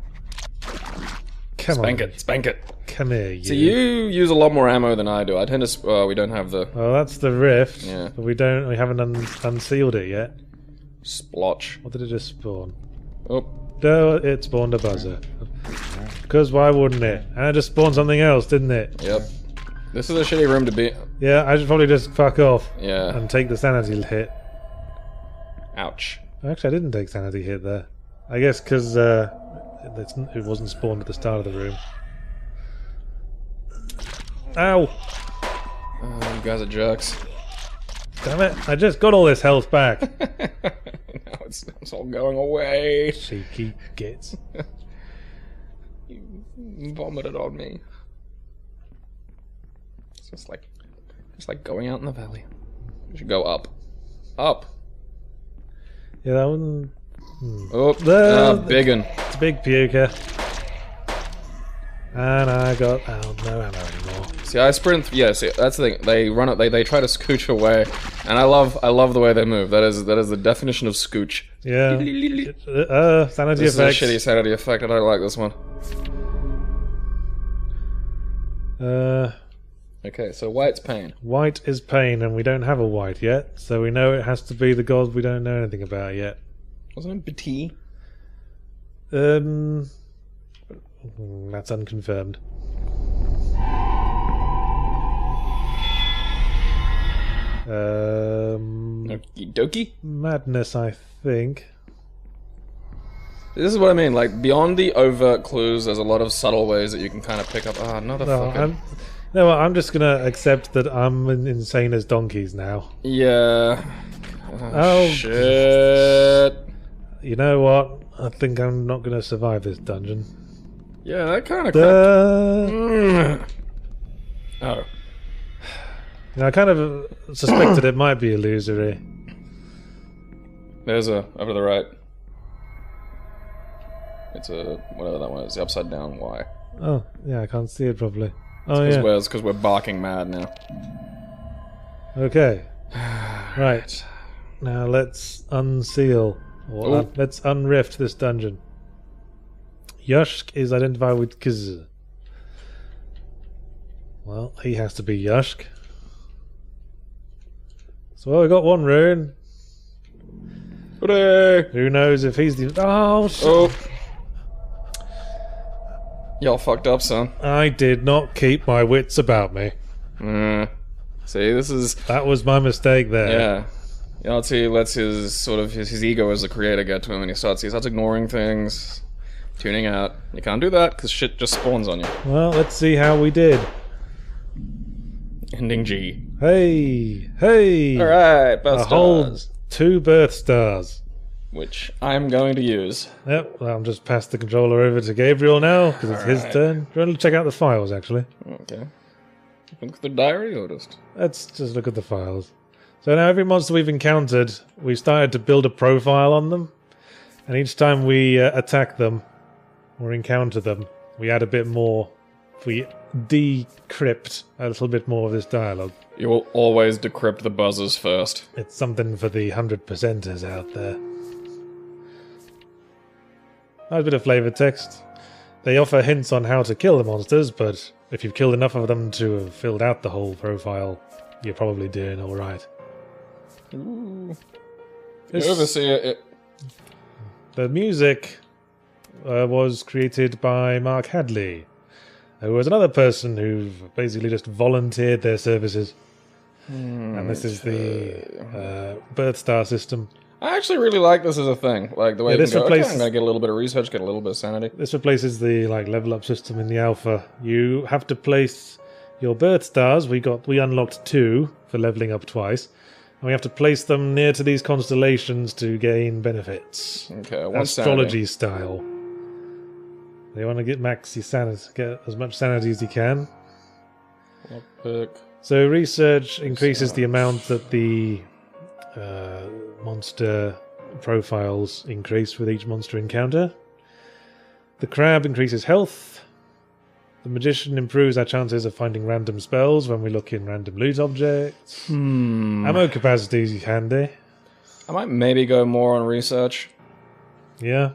Come on. Spank it. Come here, you. So you use a lot more ammo than I do. I tend to... we don't have the... Well, that's the rift. Yeah. But we haven't unsealed it yet. Splotch. What did it just spawn? Oh. No, it spawned a buzzer. Because why wouldn't it? And it just spawned something else, didn't it? Yep. This is a shitty room to be. Yeah, I should probably just fuck off. Yeah. And take the sanity hit. Ouch. Actually, I didn't take sanity hit there. I guess because it wasn't spawned at the start of the room. Ow! Oh, you guys are jerks. Damn it! I just got all this health back. Now it's all going away. Cheeky gits. You vomited on me. It's just like going out in the valley. You should go up. Up. Yeah, that one. Oh, big one. It's a big puker. And I got no ammo anymore. See, I sprint. Yeah, see, that's the thing. They run it. They try to scooch away, and I love the way they move. That is the definition of scooch. Yeah. Sanity This effects. is a shitty sanity effect. I don't like this one. Okay, so white's pain. White is pain, and we don't have a white yet, so we know it has to be the god we don't know anything about yet. Wasn't it Betty? That's unconfirmed. Okie dokie. Madness, I think. This is what I mean. Like beyond the overt clues, there's a lot of subtle ways that you can kind of pick up. Ah, another fucking. No, I'm just gonna accept that I'm insane as donkeys now. Yeah. Oh, shit. You know what? I think I'm not gonna survive this dungeon. Yeah, that kind of. Oh. You know, I kind of suspected it might be illusory. There's a over to the right. It's a whatever that one is. The upside down Y. Oh, yeah, I can't see it properly. Oh, It's yeah. because we're barking mad now. Okay. Right. Now let's unseal. Or let's unrift this dungeon. Yushk is identified with Kz. Well, he has to be Yushk. So we got one rune. Hooray! Who knows if he's the... Oh, shit. Oh. Y'all fucked up, son. I did not keep my wits about me. See, this is... That was my mistake there. Yeah. Yahtzee lets his ego as a creator get to him, and he starts ignoring things, tuning out. You can't do that, because shit just spawns on you. Well, let's see how we did. Ending G. Hey! Hey! Alright, birth A whole stars. 2 birth stars. Which I'm going to use. Yep, well, I'll just pass the controller over to Gabriel now, because it's his turn. Do you want to check out the files, actually? Okay. Look at the diary, or just... Let's just look at the files. So now every monster we've encountered, we've started to build a profile on them. And each time we attack them, or encounter them, we add a bit more. We decrypt a little bit more of this dialogue. You will always decrypt the buzzers first. It's something for the 100%ers out there. Nice bit of flavor text. They offer hints on how to kill the monsters, but if you've killed enough of them to have filled out the whole profile, you're probably doing alright. Ooh. The Overseer... The music was created by Mark Hadley, who was another person who basically just volunteered their services. And this is the Birth Star system. I actually really like this as a thing. Like the way you this can go, replaces- okay, I'm going to get a little bit of research, get a little bit of sanity. This replaces the level up system in the alpha. You have to place your birth stars. We unlocked 2 for leveling up twice. And we have to place them near to these constellations to gain benefits. Okay, one Astrology style. They want to get get as much sanity as you can. Pick. So research increases the amount that the monster profiles increase with each monster encounter. The crab increases health. The magician improves our chances of finding random spells when we look in random loot objects. Ammo capacity is handy. I might maybe go more on research. Yeah,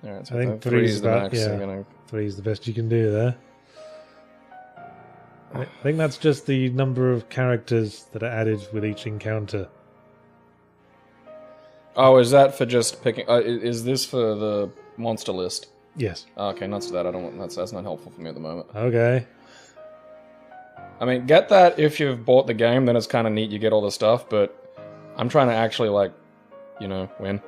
Alright, so I think 3 is the about- max. yeah. I'm gonna... 3 is the best you can do there. I think that's just the number of characters that are added with each encounter. Oh, is that for just picking... is this for the monster list? Yes. Oh, okay, not that. I don't want... That's not helpful for me at the moment. Okay. I mean, get that if you've bought the game, then it's kind of neat, you get all the stuff, but I'm trying to actually, like, you know, win.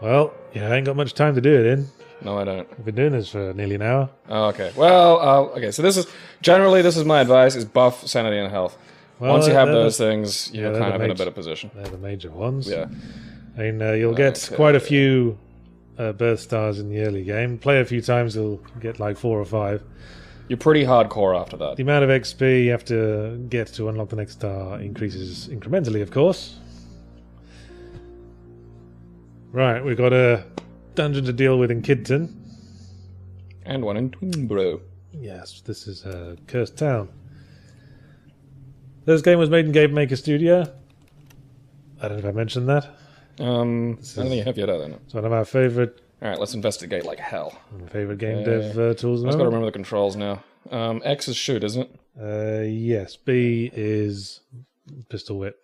Well, yeah, I ain't got much time to do it in. No, I don't. I've been doing this for nearly an hour. Oh, okay. Well, okay, so this is my advice, is buff sanity and health. Well, Once you have those things, you're they're kind of in a major- better position. They're the major ones. Yeah. I mean, you'll get quite a few birth stars in the early game. Play a few times, you'll get like 4 or 5. You're pretty hardcore after that. The amount of XP you have to get to unlock the next star increases incrementally, of course. Right, we've got a dungeon to deal with in Kidton. And one in Twinbro. Yes, this is a cursed town. This game was made in Game Maker Studio. I don't know if I mentioned that. I don't think you have yet, I don't know. It's one of our favourite Alright, let's investigate like hell. game dev tools. I've got to remember the controls now. X is shoot, isn't it? Yes, B is pistol whip.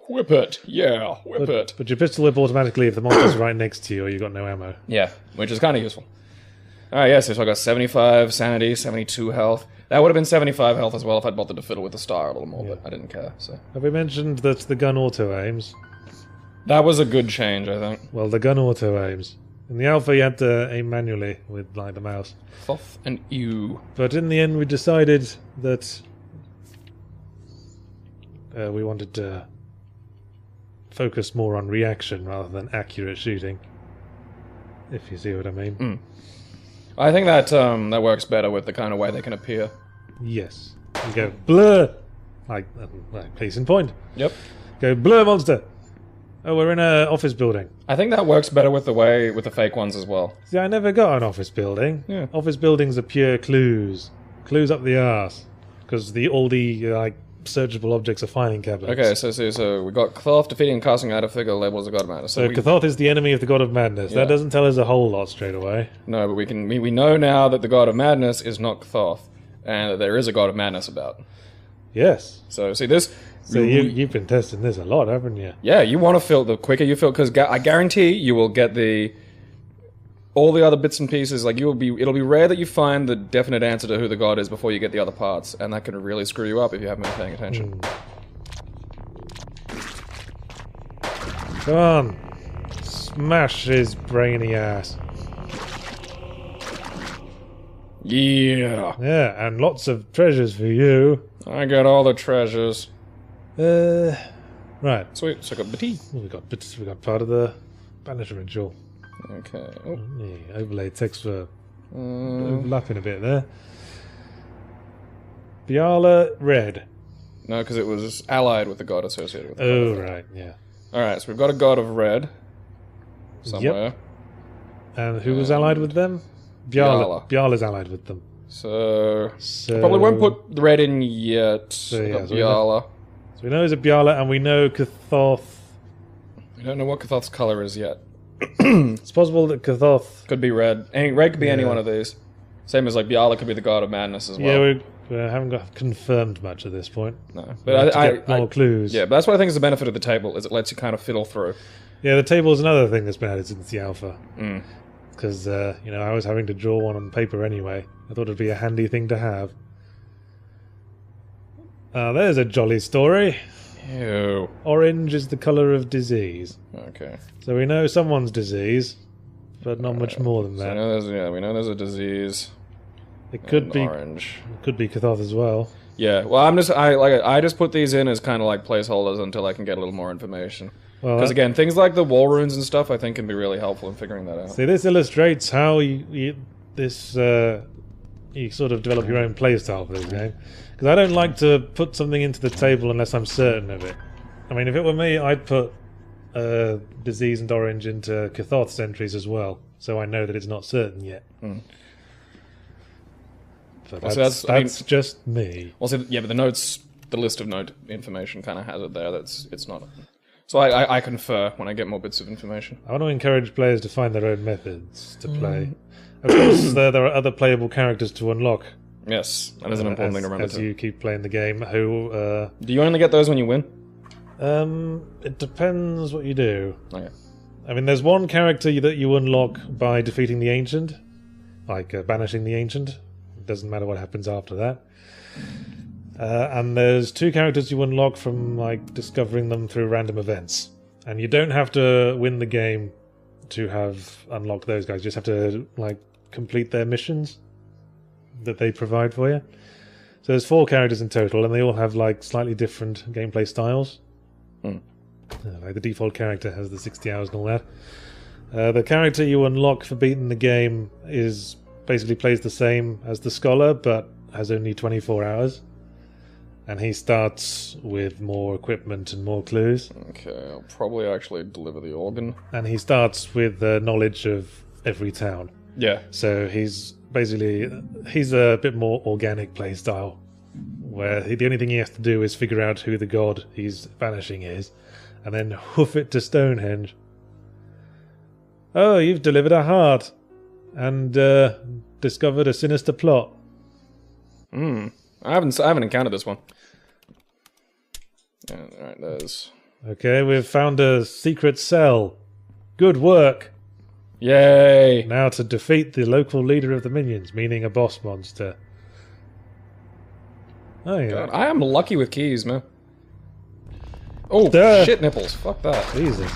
Whip it! Yeah, whip it! But your pistol whip automatically if the monster's right next to you or you've got no ammo. Yeah, which is kind of useful. Alright, yeah, so I got 75 sanity, 72 health. That would have been 75 health as well if I'd bothered to fiddle with the star a little more, but I didn't care, so... Have we mentioned that the gun auto-aims? That was a good change, I think. Well, the gun auto-aims. In the alpha you had to aim manually with like the mouse. Thoth and ew. But in the end we decided that we wanted to focus more on reaction rather than accurate shooting. If you see what I mean. I think that that works better with the kind of way they can appear. Yes. You go blur! Like case in point. Yep. Go blur monster! Oh, we're in an office building. I think that works better with the fake ones as well. See, I never got an office building. Yeah. Office buildings are pure clues. Clues up the arse. Because all the searchable objects are filing cabinets. Okay, so we got Thoth defeating and casting out a figure labeled as a god of madness. So Cathoth is the enemy of the god of madness. Yeah. That doesn't tell us a whole lot straight away. No, but we know now that the god of madness is not Thoth, and that there is a god of madness about. Yes. So see this. So you've been testing this a lot, haven't you? Yeah, you want to feel the quicker you feel, because I guarantee you will get all the other bits and pieces. Like it'll be rare that you find the definite answer to who the god is before you get the other parts, and that can really screw you up if you haven't been paying attention. Come on, smash his brainy ass. Yeah, Yeah, and lots of treasures for you. I got all the treasures. Right. Sweet, so I got Betty. Well, we got part of the banisher ritual. Okay. Oh. Yeah, overlay text for overlapping a bit there. Biala red. No, because it was allied with the god associated with it. Oh right, yeah. Alright, so we've got a god of red somewhere. And who was allied with them? Biala. Biala's allied with them. So I probably won't put the red in yet. So, I yeah, got so Biala. So we know it's a Biala, and we know Cathoth. We don't know what Cathoth's color is yet. It's possible that Cathoth. Could be red. Red could be any one of these. Same as like Biala could be the god of madness as well. Yeah, we haven't got confirmed much at this point. No, but more clues. Yeah, but that's what I think is the benefit of the table, is it lets you kind of fiddle through. Yeah, the table is another thing that's been added since the alpha. Because I was having to draw one on paper anyway. I thought it'd be a handy thing to have. There's a jolly story. Ew. Orange is the colour of disease. Okay. So we know someone's disease, but not much more than that. So we know there's a disease. It could be orange. It could be Cathoth as well. Yeah. Well, I just put these in as kind of like placeholders until I can get a little more information. Because again, things like the wall runes and stuff, I think, can be really helpful in figuring that out. See, this illustrates how you sort of develop your own playstyle for this game. Because I don't like to put something into the table unless I'm certain of it. I mean, if it were me, I'd put disease and orange into Cathoth's entries as well, so I know that it's not certain yet. But that's just me. Well, see, yeah, but the list of note information kind of has it there. It's not. So I confer when I get more bits of information. I want to encourage players to find their own methods to play. Of course, there are other playable characters to unlock. Yes, that is an important thing to remember as you keep playing the game. Who do you only get those when you win? It depends what you do. Okay. I mean, there's one character that you unlock by defeating the Ancient, like banishing the Ancient. It doesn't matter what happens after that. And there's 2 characters you unlock from like discovering them through random events. And you don't have to win the game to have unlocked those guys. You just have to like complete their missions that they provide for you. So there's 4 characters in total, and they all have like slightly different gameplay styles. Like the default character has the 60 hours and all that. The character you unlock for beating the game is basically plays the same as the Scholar, but has only 24 hours. And he starts with more equipment and more clues. Okay, I'll probably actually deliver the organ. And he starts with knowledge of every town. Yeah. So he's a bit more organic play style, where the only thing he has to do is figure out who the god he's banishing is, and then hoof it to Stonehenge. Oh, you've delivered a heart, and discovered a sinister plot. I haven't encountered this one. Yeah, alright, there's... Okay, we've found a secret cell. Good work. Yay! Now to defeat the local leader of the minions, meaning a boss monster. Oh yeah. God, I am lucky with keys, man. Oh, Duh. shit nipples. Fuck that. Jesus.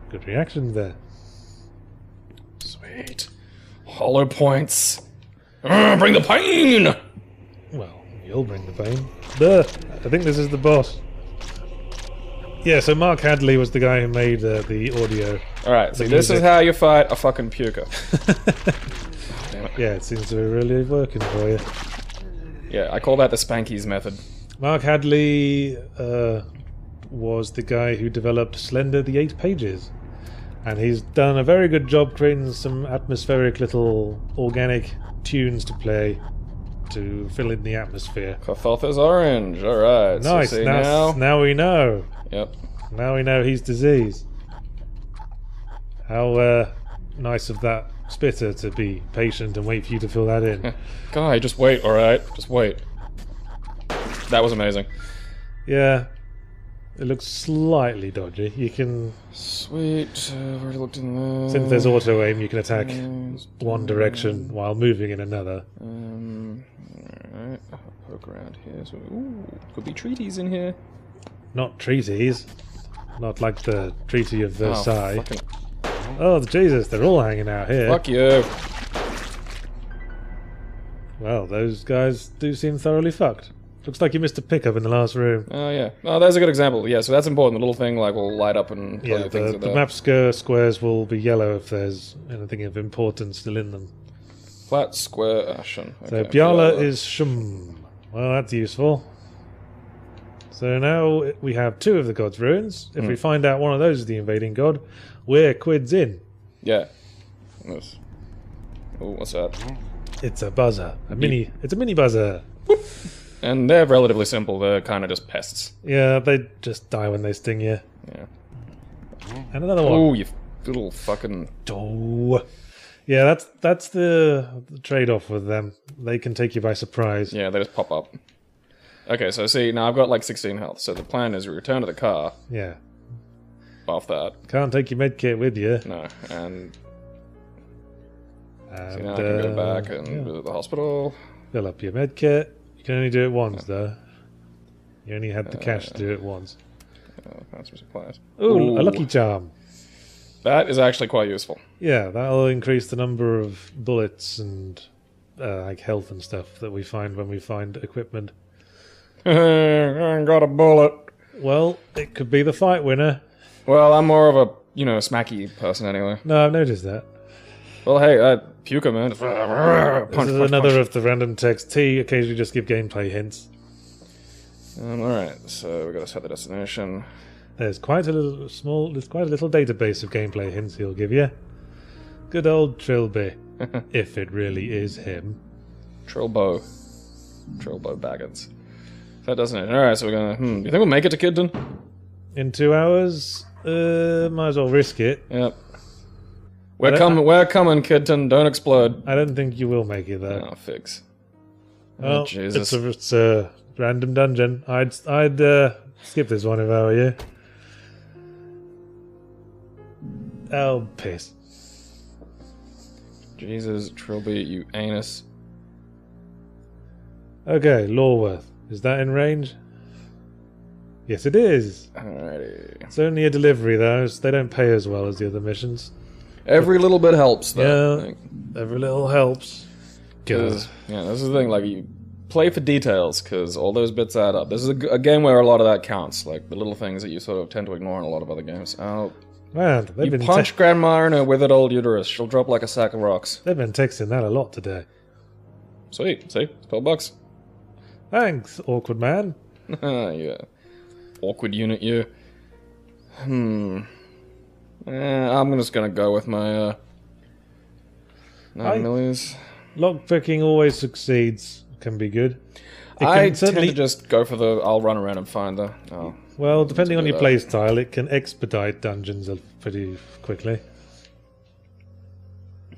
Good reaction there. Sweet. Hollow points. Bring the pain! Well, you'll bring the pain. Duh! I think this is the boss. Yeah, so Mark Hadley was the guy who made the audio. Alright, so this is how you fight a fucking puker. Damn it. Yeah, it seems to be really working for you. Yeah, I call that the Spankies method. Mark Hadley was the guy who developed Slender the 8 Pages. And he's done a very good job creating some atmospheric little organic tunes to play to fill in the atmosphere. Clothoth's orange. Alright, Nice, so see now... now we know. Yep. Now we know he's diseased. How nice of that spitter to be patient and wait for you to fill that in. Guy, just wait, alright? Just wait. That was amazing. Yeah. It looks slightly dodgy. You can... Sweet. I've already looked in there. Since there's auto-aim, you can attack one direction while moving in another. Alright. I'll poke around here. So, ooh, could be treaties in here. Not treaties. Not like the Treaty of Versailles. Oh, Oh, Jesus, they're all hanging out here. fuck you. Well, those guys do seem thoroughly fucked. Looks like you missed a pickup in the last room. Oh, yeah. Oh, there's a good example. Yeah, so that's important. The little thing, like, will light up and tell Yeah, you things the map squares will be yellow if there's anything of importance still in them. Flat, square, ashen. So Okay, Bjala is Shum. Well, that's useful. So now we have 2 of the god's ruins. If we find out one of those is the invading god, we're quids in. Yeah. Yes. Oh, what's that? It's a buzzer. It's a mini buzzer. And they're relatively simple. They're kind of just pests. Yeah, they just die when they sting you. Yeah. And another one. Oh, you little fucking... Oh. Yeah, that's the trade-off with them. They can take you by surprise. Yeah, they just pop up. Okay, so see, now I've got like 16 health, so the plan is return to the car. Yeah. Off that. Can't take your medkit with you. No, and... And, See, now I can go back and visit the hospital. Fill up your medkit. You can only do it once, though. You only had the cash to do it once. That's some supplies. Ooh, a lucky charm. That is actually quite useful. Yeah, that'll increase the number of bullets and like health and stuff that we find when we find equipment. I ain't got a bullet. Well, it could be the fight winner. Well, I'm more of a, smacky person anyway. No, I've noticed that. Well, hey, Puka, man. This is another of the random text. T occasionally just give gameplay hints. Alright, so we gotta set the destination. There's quite a little database of gameplay hints he'll give you. Good old Trilby. If it really is him. Trilbo Baggins. That doesn't it. Alright, so we're gonna... Do you think we'll make it to Kidden? In 2 hours? Might as well risk it. Yep. We're coming, Kidden. Don't explode. I don't think you will make it, though. Oh, figs. Well, Jesus. it's a Random dungeon. I'd skip this one if I were you. Oh, piss. Jesus, Trilby, you anus. Okay, Lawworth. Is that in range? Yes, it is. Alrighty. It's only a delivery, though, so they don't pay as well as the other missions. Every little bit helps, though. Yeah, every little helps. Because, yeah, this is the thing, like, you play for details, because all those bits add up. This is a game where a lot of that counts, like, the little things that you sort of tend to ignore in a lot of other games. Oh, Man, they've you been punch Grandma in her withered old uterus. She'll drop like a sack of rocks. they've been texting that a lot today. Sweet, see? It's $12. Thanks, awkward man. Yeah. Awkward unit, you. I'm just gonna go with my, 9 millies. Lockpicking always succeeds. Can be good. I tend to just go for the I'll run around and find the... Oh. Well, depending on your playstyle, it can expedite dungeons pretty quickly.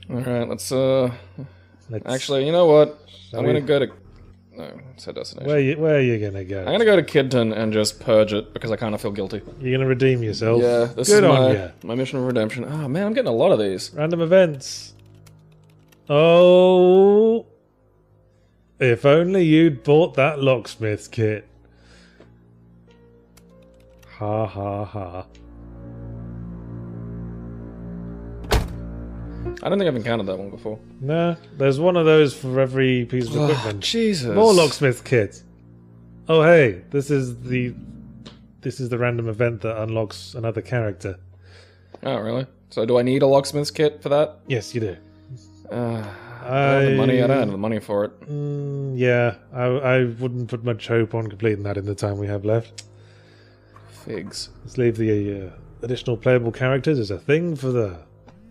Alright, let's actually, you know what? I'm gonna go to... No, it's a destination. Where are you gonna go? I'm gonna go to Kidton and just purge it, because I kind of feel guilty. You're gonna redeem yourself? Yeah, this Good is on my mission of redemption. Oh man, I'm getting a lot of these. Random events. Oh... If only you'd bought that locksmith kit. Ha ha ha. I don't think I've encountered that one before. No, there's one of those for every piece of equipment. Jesus. More locksmith kit. Oh hey, this is the random event that unlocks another character. Oh really? So do I need a locksmith's kit for that? Yes, you do. I don't have the money for it. Yeah, I wouldn't put much hope on completing that in the time we have left. Figs. Let's leave the additional playable characters as a thing for the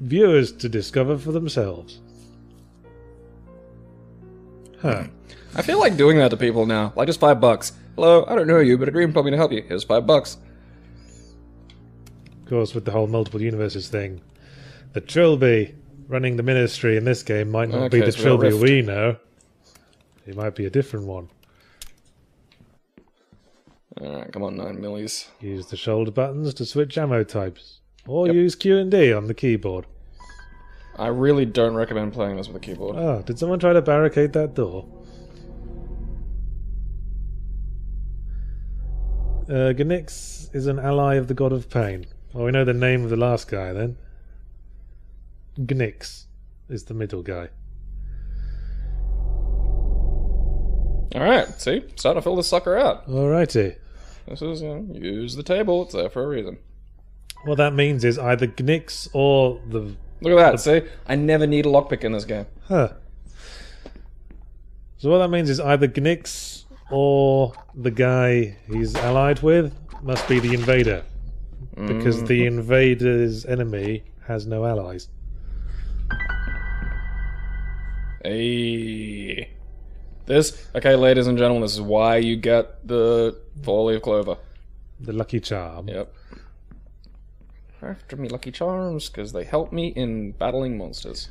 viewers to discover for themselves. Huh. I feel like doing that to people now. Like just $5. Hello, I don't know you, but a dream told me to help you. Here's $5. Of course, with the whole multiple universes thing, the Trilby running the ministry in this game might not be the Trilby we know. It might be a different one. Alright, come on, 9 millies. Use the shoulder buttons to switch ammo types. Or use Q and D on the keyboard. I really don't recommend playing this with a keyboard. Oh, did someone try to barricade that door? Gnix is an ally of the god of pain. Well, we know the name of the last guy then. Gnix is the middle guy. Alright, see? Starting to fill this sucker out. Alrighty. This is, use the table. It's there for a reason. What that means is either Gnix or the... Look at that, see? I never need a lockpick in this game. Huh. So what that means is either Gnix or the guy he's allied with must be the invader. Because the invader's enemy has no allies. Hey. Okay, ladies and gentlemen, this is why you get the 4-leaf clover. The lucky charm. Yep. After me lucky charms, because they help me in battling monsters.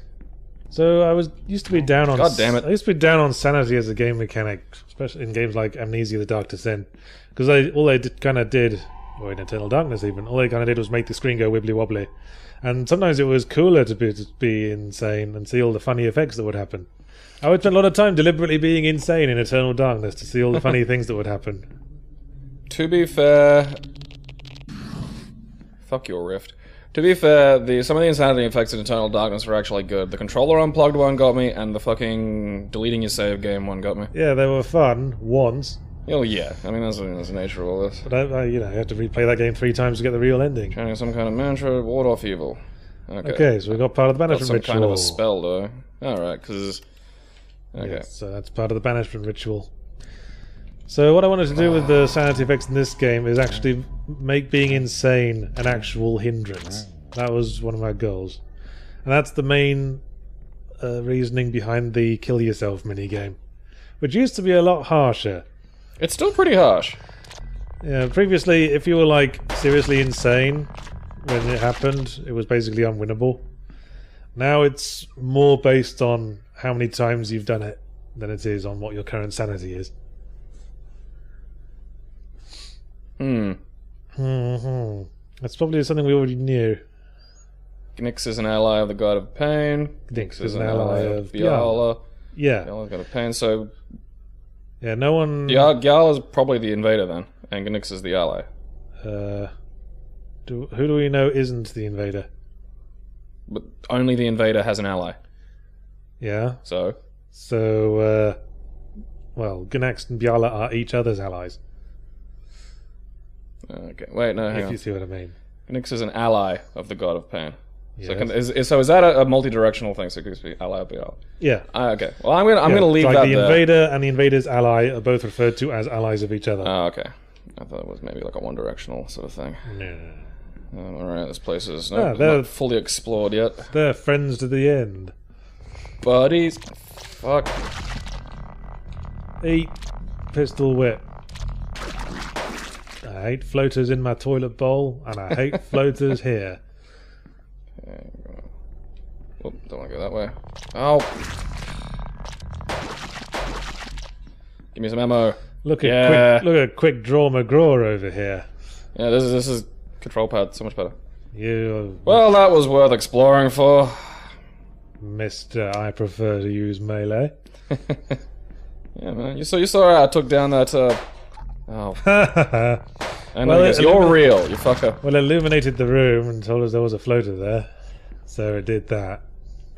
So I used to be down on... God damn it. I used to be down on sanity as a game mechanic, especially in games like Amnesia: The Dark Descent. Because all they kind of did, or in Eternal Darkness even, all they kind of did was make the screen go wibbly wobbly. And sometimes it was cooler to be insane and see all the funny effects that would happen. I would spend a lot of time deliberately being insane in Eternal Darkness to see all the funny things that would happen. To be fair... Fuck your rift. To be fair, some of the insanity effects in Eternal Darkness were actually good. The controller unplugged one got me, and the fucking deleting your save game one got me. Yeah, they were fun once. Oh yeah, I mean that's the nature of all this. But you have to replay that game 3 times to get the real ending. Chanting some kind of mantra, ward off evil. Okay, so we got part of the banishment some ritual. kind of a spell though. Alright, because... Okay. Yes, so that's part of the banishment ritual. So what I wanted to do with the sanity effects in this game is actually make being insane an actual hindrance. That was one of my goals. And that's the main reasoning behind the kill yourself minigame, which used to be a lot harsher. It's still pretty harsh. Yeah, previously, if you were like seriously insane when it happened, it was basically unwinnable. Now it's more based on how many times you've done it than it is on what your current sanity is. That's probably something we already knew. Nyx is an ally of the god of pain. Nyx is an ally of Biala. Yeah. Biala's god of pain, so... Yeah, no one... Biala's probably the invader then, and Nyx is the ally. Who do we know isn't the invader? But only the invader has an ally. Yeah. So, well, Gnax and Biala are each other's allies. okay. Wait, no, hang If on. you see what I mean. Nyx is an ally of the god of pain. Yes. So is that a multi-directional thing? So it could be ally or Biala. Yeah. Okay. Well, I'm gonna leave like that the there. invader and the invader's ally are both referred to as allies of each other. Oh, okay. I thought it was maybe like a one-directional sort of thing. No. Alright, this place is they're- not fully explored yet. They're friends to the end. Buddies. Fuck. Eat pistol whip. I hate floaters in my toilet bowl, and I hate floaters here. Okay, oh, don't want to go that way. Oh. Give me some ammo. Look at quick draw McGraw over here. Yeah, this is control pad so much better. You, Well, that was worth exploring for. Mister, I prefer to use melee. Yeah, man. You saw I took down that. Oh. And Well, I guess you're real, you fucker. Well, illuminated the room and told us there was a floater there, so it did that.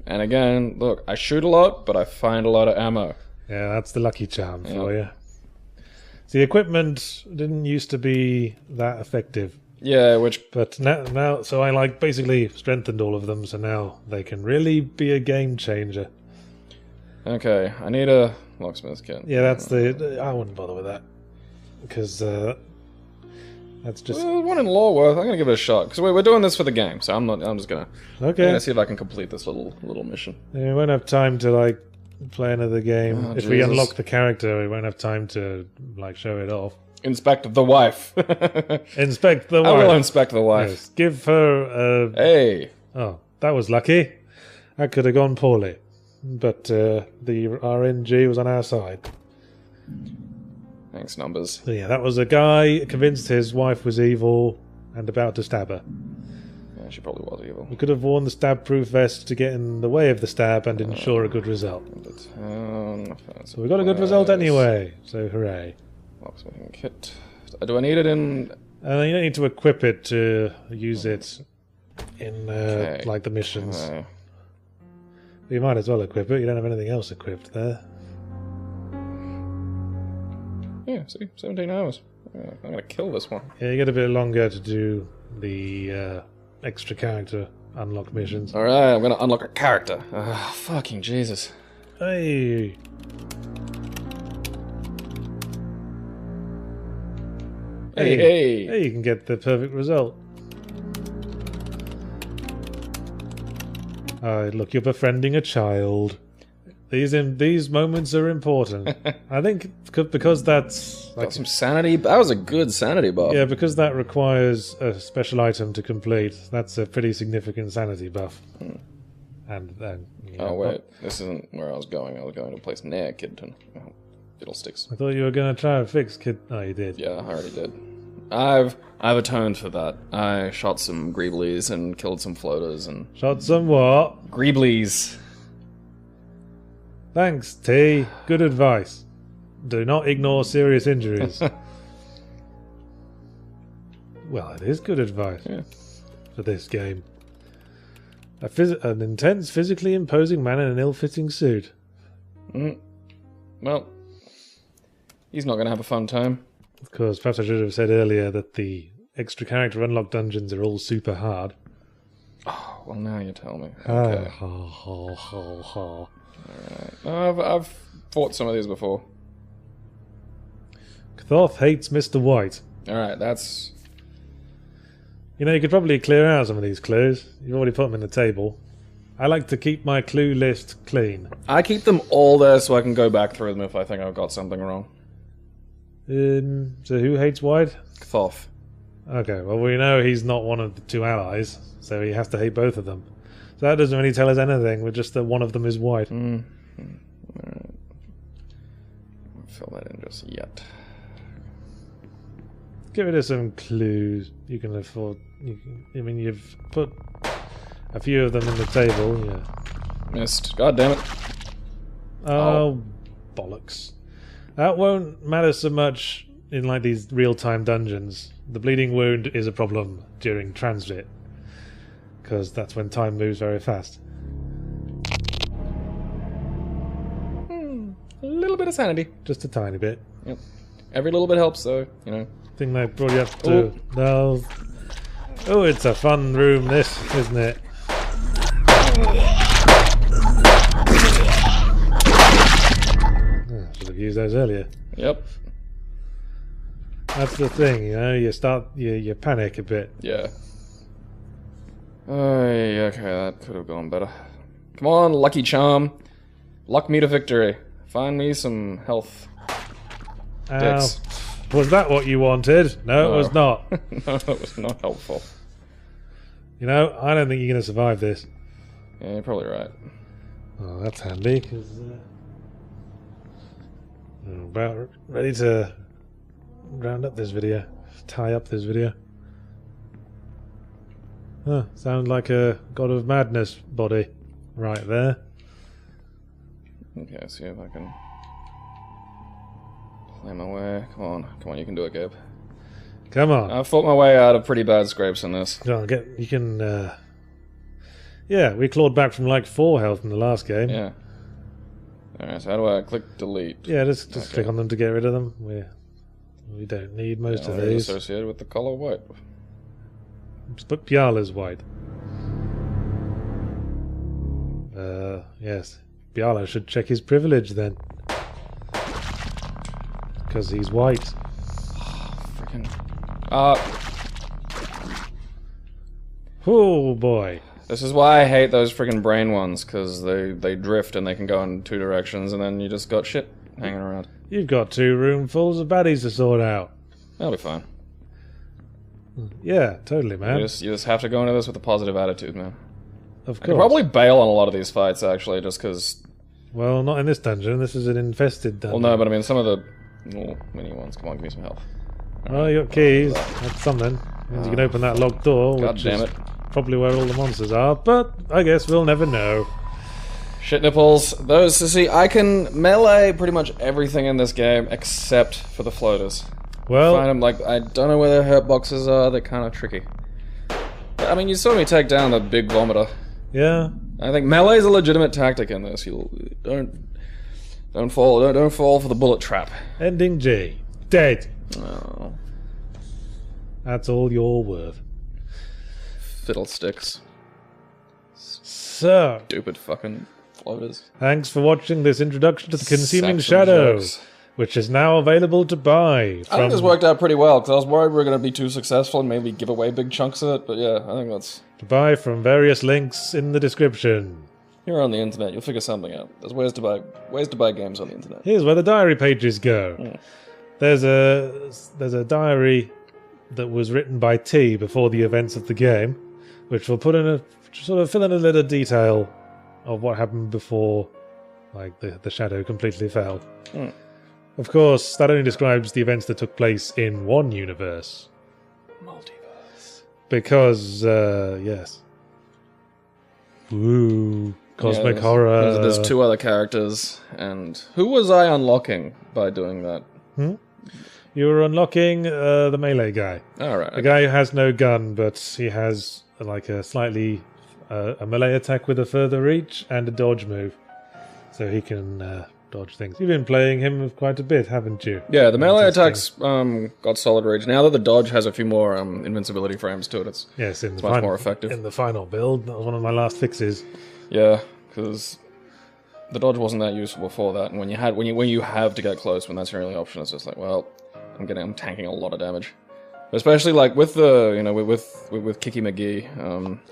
And again, look, I shoot a lot, but I find a lot of ammo. Yeah, that's the lucky charm for you. The equipment didn't used to be that effective, Yeah, which but now, so I like basically strengthened all of them, so now they can really be a game changer. okay, I need a locksmith kit. Yeah, that's I wouldn't bother with that because that's just Well, one in Lawworth. I'm gonna give it a shot because we're doing this for the game, so I'm just gonna okay. see if I can complete this little mission. We won't have time to like play another game. Oh, if we Jesus. unlock the character, we won't have time to like show it off. Inspect the wife. Inspect the I will wife. inspect the wife. Yes, give her a... Hey. Oh, that was lucky. That could have gone poorly. But the RNG was on our side. Thanks, numbers. So yeah, that was a guy convinced his wife was evil and about to stab her. Yeah, she probably was evil. We could have worn the stab-proof vest to get in the way of the stab and ensure a good result. The town. So we got a good result anyway, so hooray. Locksmithing kit. Do I need it in? And you don't need to equip it to use it in Okay. like the missions. You might as well equip it, you don't have anything else equipped there. Yeah, see, 17 hours. I'm gonna kill this one. Yeah, you get a bit longer to do the extra character unlock missions. Alright, I'm gonna unlock a character. Fucking Jesus. Hey! Hey. Hey, you can get the perfect result. Look, you're befriending a child. These moments are important. I think because that's Got some sanity. That was a good sanity buff. yeah, because that requires a special item to complete. That's a pretty significant sanity buff. And then Oh, wait. This isn't where I was going. I was going to a place near Kidton. Oh, fiddlesticks. I thought you were going to try and fix Kid. Oh, you did. Yeah, I already did. I've atoned for that. I shot some greeblies and killed some floaters and... Shot some what? Greeblies. Thanks, T. Good advice. Do not ignore serious injuries. Well, it is good advice for this game. An intense, physically imposing man in an ill-fitting suit. Well, he's not going to have a fun time. Of course, perhaps I should have said earlier that the extra character unlock dungeons are all super hard. Oh, well, now you tell me. Ha Okay. ha ha ha ha. No, I've fought some of these before. Ktoth hates Mr. White. Alright, that's... You know, you could probably clear out some of these clues. You've already put them in the table. I like to keep my clue list clean. I keep them all there so I can go back through them if I think I've got something wrong. So who hates White? Thoth. Okay, well we know he's not one of the two allies, so he has to hate both of them. So that doesn't really tell us anything, we're just that one of them is White. Alright. I'll fill that in just yet. get rid of some clues. You can afford. I mean, you've put a few of them in the table. Yeah. Missed. God damn it. Oh, bollocks. That won't matter so much in like these real-time dungeons. The bleeding wound is a problem during transit, because that's when time moves very fast. A little bit of sanity. Just a tiny bit. Yep. Every little bit helps, though, you know. I think they brought you up to... No. Oh, it's a fun room, this, isn't it? Oh, should have used those earlier. Yep. That's the thing, you know, you panic a bit. Yeah. Okay, that could have gone better. Come on, Lucky Charm. Luck me to victory. Find me some health. Dicks. Was that what you wanted? No, it was not. No, it was not helpful. You know, I don't think you're going to survive this. Yeah, you're probably right. Oh, that's handy, because I'm about ready to round up this video. Tie up this video. Huh, sounds like a God of Madness body right there. Okay, see if I can play my way. Come on, you can do it, Gabe. Come on. I've fought my way out of pretty bad scrapes in this. You can, yeah, we clawed back from like 4 health in the last game. Yeah. Alright, so how do I click delete? Yeah, just click on them to get rid of them. We don't need most of these. Associated with the color white. But Bjarla's white. Yes. Bjarla should check his privilege then. Because he's white. Freaking. Oh boy. This is why I hate those freaking brain ones, because they drift and they can go in 2 directions, and then you just got shit hanging around. You've got 2 roomfuls of baddies to sort out. That'll be fine. Yeah, totally, man. You just have to go into this with a positive attitude, man. Of I could course. probably bail on a lot of these fights, actually, just because... Well, not in this dungeon. This is an infested dungeon. Well, no, but I mean, some of the little mini ones. Come on, give me some health. Well, you got keys. That's something. Means you can open that locked door, God which damn is it. probably where all the monsters are, but I guess we'll never know. Shit nipples. Those, see, I can melee pretty much everything in this game except for the floaters. Well, Find them, like, I don't know where their hurt boxes are, they're kind of tricky. I mean, you saw me take down the big vomiter. yeah. I think melee's a legitimate tactic in this. You don't fall for the bullet trap. Ending G. Dead. Oh, That's all you're worth. fiddlesticks. So, Stupid fucking floaters. thanks for watching this introduction to the Consuming Saxon Shadow, jokes. which is now available to buy. I think this worked out pretty well, because I was worried we were going to be too successful and maybe give away big chunks of it, but yeah, I think that's... To buy from various links in the description. You're on the internet, you'll figure something out. There's ways to buy games on the internet. Here's where the diary pages go. There's a diary that was written by T before the events of the game, which will put in a sort of fill in a little detail of what happened before, like the shadow completely fell. Of course, that only describes the events that took place in one universe. Multiverse. Because, yes. Woo. Cosmic Yeah, horror. There's 2 other characters, and who was I unlocking by doing that? You were unlocking the melee guy. Alright. The guy who has no gun, but he has like a slightly a melee attack with a further reach and a dodge move, so he can dodge things. You've been playing him quite a bit, haven't you? Yeah, the melee attacks got solid reach. Now that the dodge has a few more invincibility frames to it, it's Yes, in the much more effective. In the final build, that was one of my last fixes. Yeah, because the dodge wasn't that useful before that, and when you have to get close, when that's your only option, it's just like, well, I'm tanking a lot of damage. Especially like with the with Kiki McGee,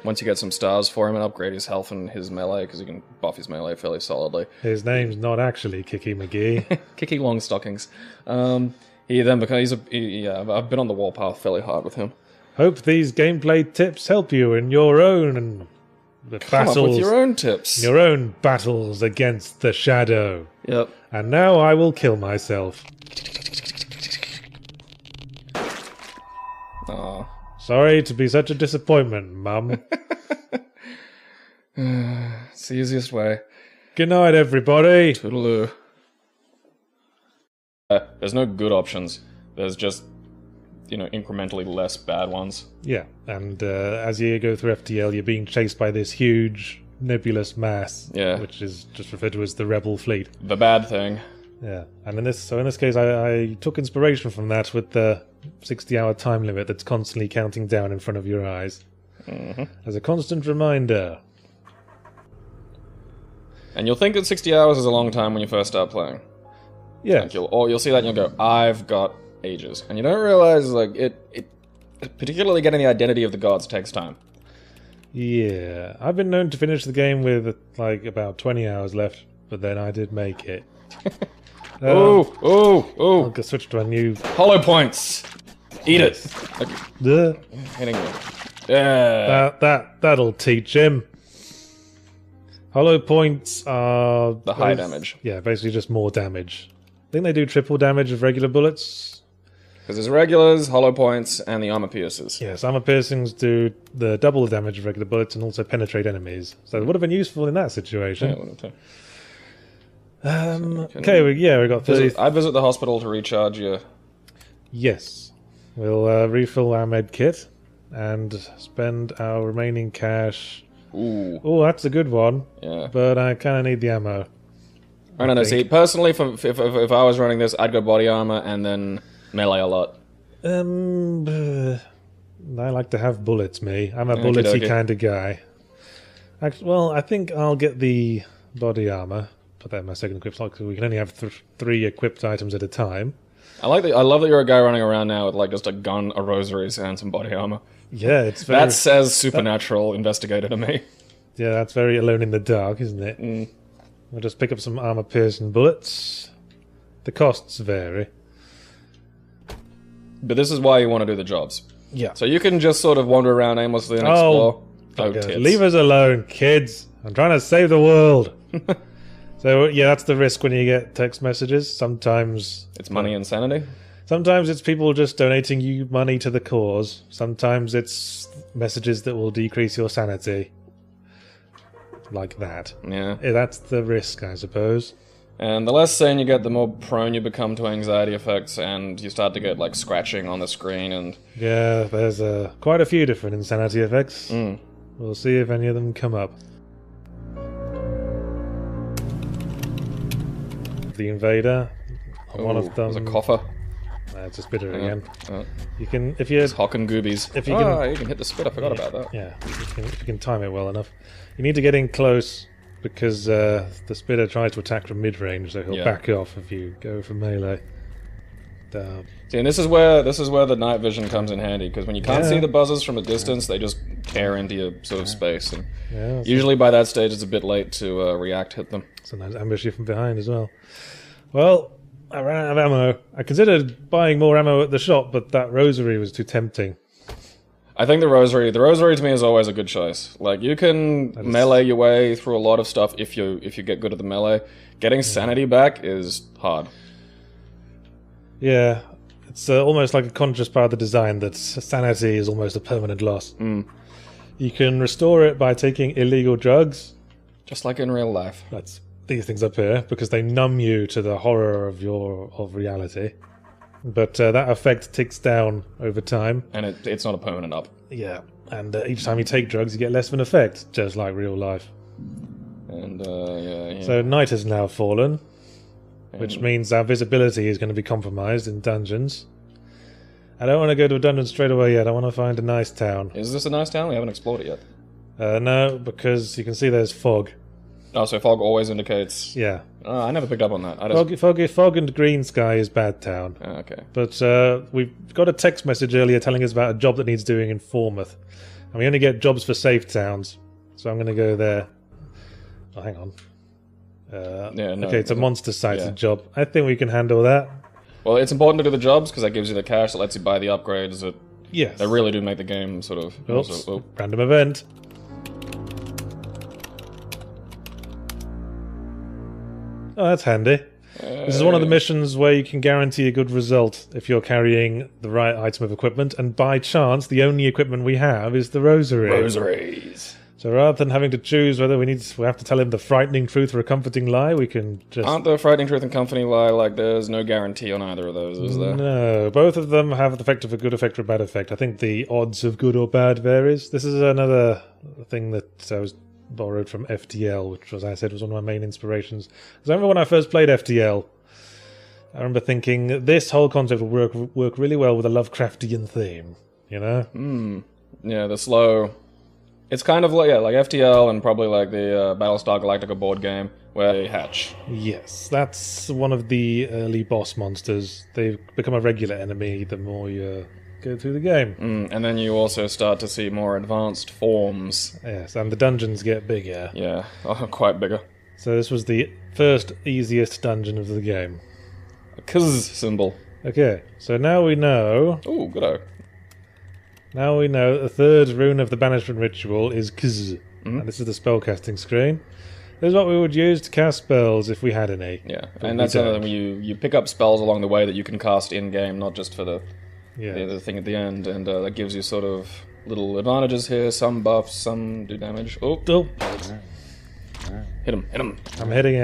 once you get some stars for him and upgrade his health and his melee, because you can buff his melee fairly solidly. His name's not actually Kiki McGee. Kiki Longstockings. He then becomes I've been on the warpath fairly hard with him. Hope these gameplay tips help you in your own Come up with your own tips. your own battles against the shadow. Yep. And now I will kill myself. Aw. Sorry to be such a disappointment, Mum. It's the easiest way. Good night, everybody. Toodaloo. There's no good options. There's just, incrementally less bad ones. Yeah, and as you go through FTL, you're being chased by this huge nebulous mass, Yeah. which is just referred to as the Rebel Fleet. The bad thing. Yeah, and in this case, I took inspiration from that with the 60-hour time limit that's constantly counting down in front of your eyes, as a constant reminder. And you'll think that 60 hours is a long time when you first start playing. Yeah, Like you'll see that and you'll go, I've got ages. And you don't realize, it particularly getting the identity of the gods takes time. yeah. I've been known to finish the game with about 20 hours left, but then I did make it. I'll go switch to a new. Hollow points! Eat it! Like, hitting me. Yeah! That'll teach him. Hollow points are The high damage. Yeah, basically just more damage. I think they do triple damage of regular bullets. Because there's regulars, hollow points, and the armor piercers. Yes, armor piercings do the double the damage of regular bullets and also penetrate enemies. So it would have been useful in that situation. Okay, we got 30. I visit the hospital to recharge you. Yes, we'll refill our med kit and spend our remaining cash. Ooh. Oh, that's a good one. Yeah. But I kind of need the ammo. No. See, personally, if I was running this, I'd go body armor and then melee a lot. I like to have bullets, me. I'm a bullety kind of guy. Well, I think I'll get the body armor. Put that in my second equip slot because we can only have 3 equipped items at a time. I love that you're a guy running around now with just a gun, a rosaries, and some body armor. Yeah, it's very... That says supernatural investigator to me. Yeah, that's very alone in the dark, isn't it? Mm. We'll just pick up some armor-piercing bullets. The costs vary. But this is why you want to do the jobs. Yeah. So you can just sort of wander around aimlessly and explore. Tits. Leave us alone, kids. I'm trying to save the world. So, yeah, that's the risk when you get text messages. Sometimes... It's money and sanity? Sometimes it's people just donating you money to the cause. Sometimes it's messages that will decrease your sanity. Like that. Yeah. That's the risk, I suppose. And the less sane you get, the more prone you become to anxiety effects, and you start to get, scratching on the screen, and... Yeah, there's quite a few different insanity effects. Mm. We'll see if any of them come up. The invader. One of them. There's a coffer. It's a spitter again. Oh. You can, if you... It's hock and goobies. If you can, you can hit the spit. I forgot about that. Yeah, if you can time it well enough. You need to get in close because the spitter tries to attack from mid-range, so he'll back off if you go for melee. See, and this is where the night vision comes in handy, because when you can't see the buzzers from a distance, they just tear into your sort of space. And usually by that stage, it's a bit late to hit them. Sometimes ambush you from behind as well. Well, I ran out of ammo. I considered buying more ammo at the shop, but that rosary was too tempting. I think the rosary to me is always a good choice. You can melee your way through a lot of stuff if you get good at the melee. Getting sanity back is hard. Yeah, it's almost like a conscious part of the design that sanity is almost a permanent loss. Mm. You can restore it by taking illegal drugs. Just like in real life. That's these things up here, because they numb you to the horror of reality. But that effect ticks down over time. And it's not a permanent up. Yeah, and each time you take drugs, you get less of an effect, just like real life. And, So night has now fallen, which means our visibility is going to be compromised in dungeons. I don't want to go to a dungeon straight away yet. I want to find a nice town. Is this a nice town? We haven't explored it yet. No, because you can see there's fog. Oh, so fog always indicates... Yeah. I never picked up on that. Fog and green sky is bad town. Oh, okay. But we've got a text message earlier telling us about a job that needs doing in Falmouth. And we only get jobs for safe towns. So I'm going to go there. Oh, hang on. Okay, it's a monster sighted job. I think we can handle that. Well, it's important to do the jobs because that gives you the cash that lets you buy the upgrades that that really do make the game sort of... Oops, random event. Oh, that's handy. This is one of the missions where you can guarantee a good result if you're carrying the right item of equipment, and by chance, the only equipment we have is the rosary. Rosaries. So rather than having to choose whether we have to tell him the frightening truth or a comforting lie, we can just... Aren't the frightening truth and comforting lie, like, there's no guarantee on either of those, is there? No, both of them have the effect of a good effect or a bad effect. I think the odds of good or bad varies. This is another thing that I was borrowed from FTL, which, as I said, was one of my main inspirations. Because I remember when I first played FTL, I remember thinking this whole concept will work really well with a Lovecraftian theme, you know? Yeah, the slow... It's kind of like, yeah, like FTL and probably like the Battlestar Galactica board game where they hatch. Yes, that's one of the early boss monsters. They become a regular enemy the more you go through the game. And then you also start to see more advanced forms. Yes, and the dungeons get bigger. Yeah, quite bigger. So this was the first easiest dungeon of the game. A kz symbol. Okay, so now we know... Ooh, good-o. Now we know the third rune of the banishment ritual is Kz. And this is the spellcasting screen. This is what we would use to cast spells if we had any. Yeah, and that's another thing, you pick up spells along the way that you can cast in-game, not just for the thing at the end, and that gives you sort of little advantages here, some buffs, some do damage. Oh. Hit him. I'm hitting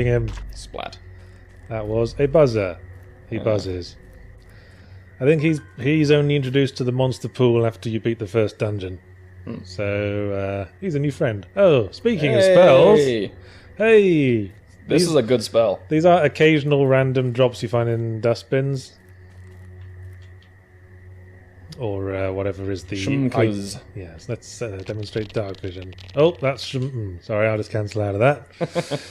him. Splat. That was a buzzer. He buzzes. I think he's only introduced to the monster pool after you beat the first dungeon. So, he's a new friend. Oh, speaking of spells... Hey! This is a good spell. These are occasional random drops you find in dustbins. Or whatever is the... Shmkuz. Yes, let's demonstrate dark vision. Oh, that's... Sorry, I'll just cancel out of that.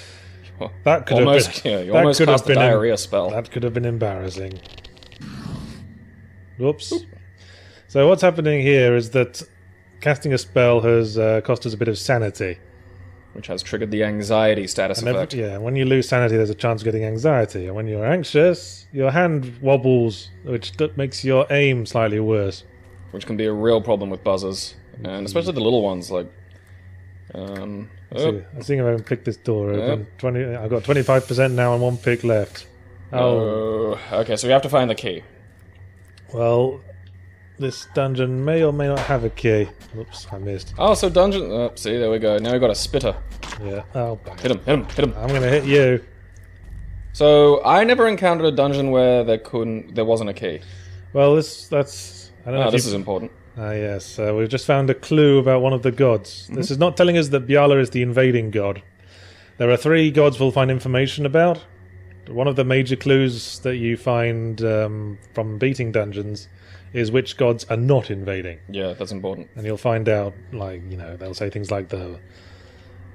That could have been... Yeah, you almost cast the diarrhea spell. That could have been embarrassing. Whoops. So what's happening here is that casting a spell has cost us a bit of sanity. Which has triggered the anxiety status effect. When you lose sanity, there's a chance of getting anxiety. And when you're anxious, your hand wobbles, which makes your aim slightly worse. Which can be a real problem with buzzers. And especially the little ones, like... I'm seeing if I can pick this door open. I've got 25% now and one pick left. Oh. Okay, so we have to find the key. Well, this dungeon may or may not have a key. Oops, I missed. Oh, so dungeon... Oh, see, there we go. Now we got a spitter. Yeah. Oh, hit him. I'm gonna hit you. So, I never encountered a dungeon where there wasn't a key. Well, that's... I don't know this is important. Yes. We've just found a clue about one of the gods. This is not telling us that Biala is the invading god. There are 3 gods we'll find information about. One of the major clues that you find from beating dungeons is which gods are not invading. Yeah, that's important. And you'll find out, like, you know, they'll say things like the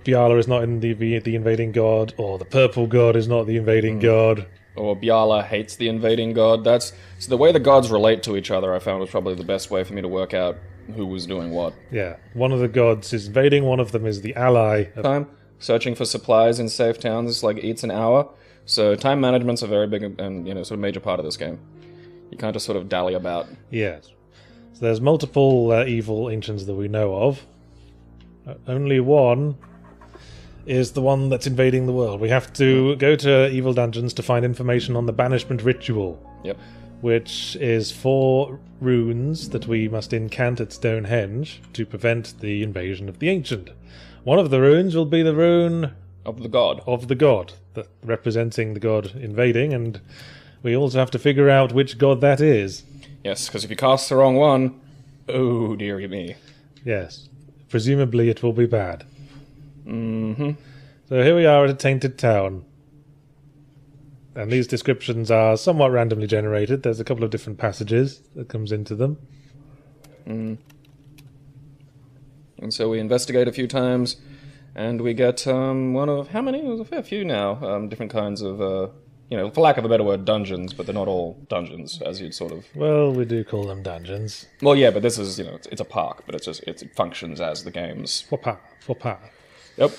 Biala is not in the invading god, or the purple god is not the invading god. Or Biala hates the invading god. So the way the gods relate to each other, I found, was probably the best way for me to work out who was doing what. Yeah, one of the gods is invading, one of them is the ally. Time searching for supplies in safe towns, like, eats an hour. So time management's a very big and, sort of major part of this game. You can't just sort of dally about. Yes. So there's multiple evil ancients that we know of. Only one is the one that's invading the world. We have to go to evil dungeons to find information on the banishment ritual. Yep. Which is 4 runes that we must incant at Stonehenge to prevent the invasion of the ancient. One of the runes will be the rune... Of the god. Representing the god invading, and we also have to figure out which god that is. Yes, because if you cast the wrong one, oh dearie me. Yes. Presumably it will be bad. Mm-hmm. So here we are at a tainted town. And these descriptions are somewhat randomly generated. There's a couple of different passages that comes into them. And so we investigate a few times, and we get one of... How many? There's a fair few now. Different kinds of, for lack of a better word, dungeons, but they're not all dungeons, as you'd sort of... Well, we do call them dungeons. Well, yeah, but this is, it's a park, but it functions as the game's... Faux Yep.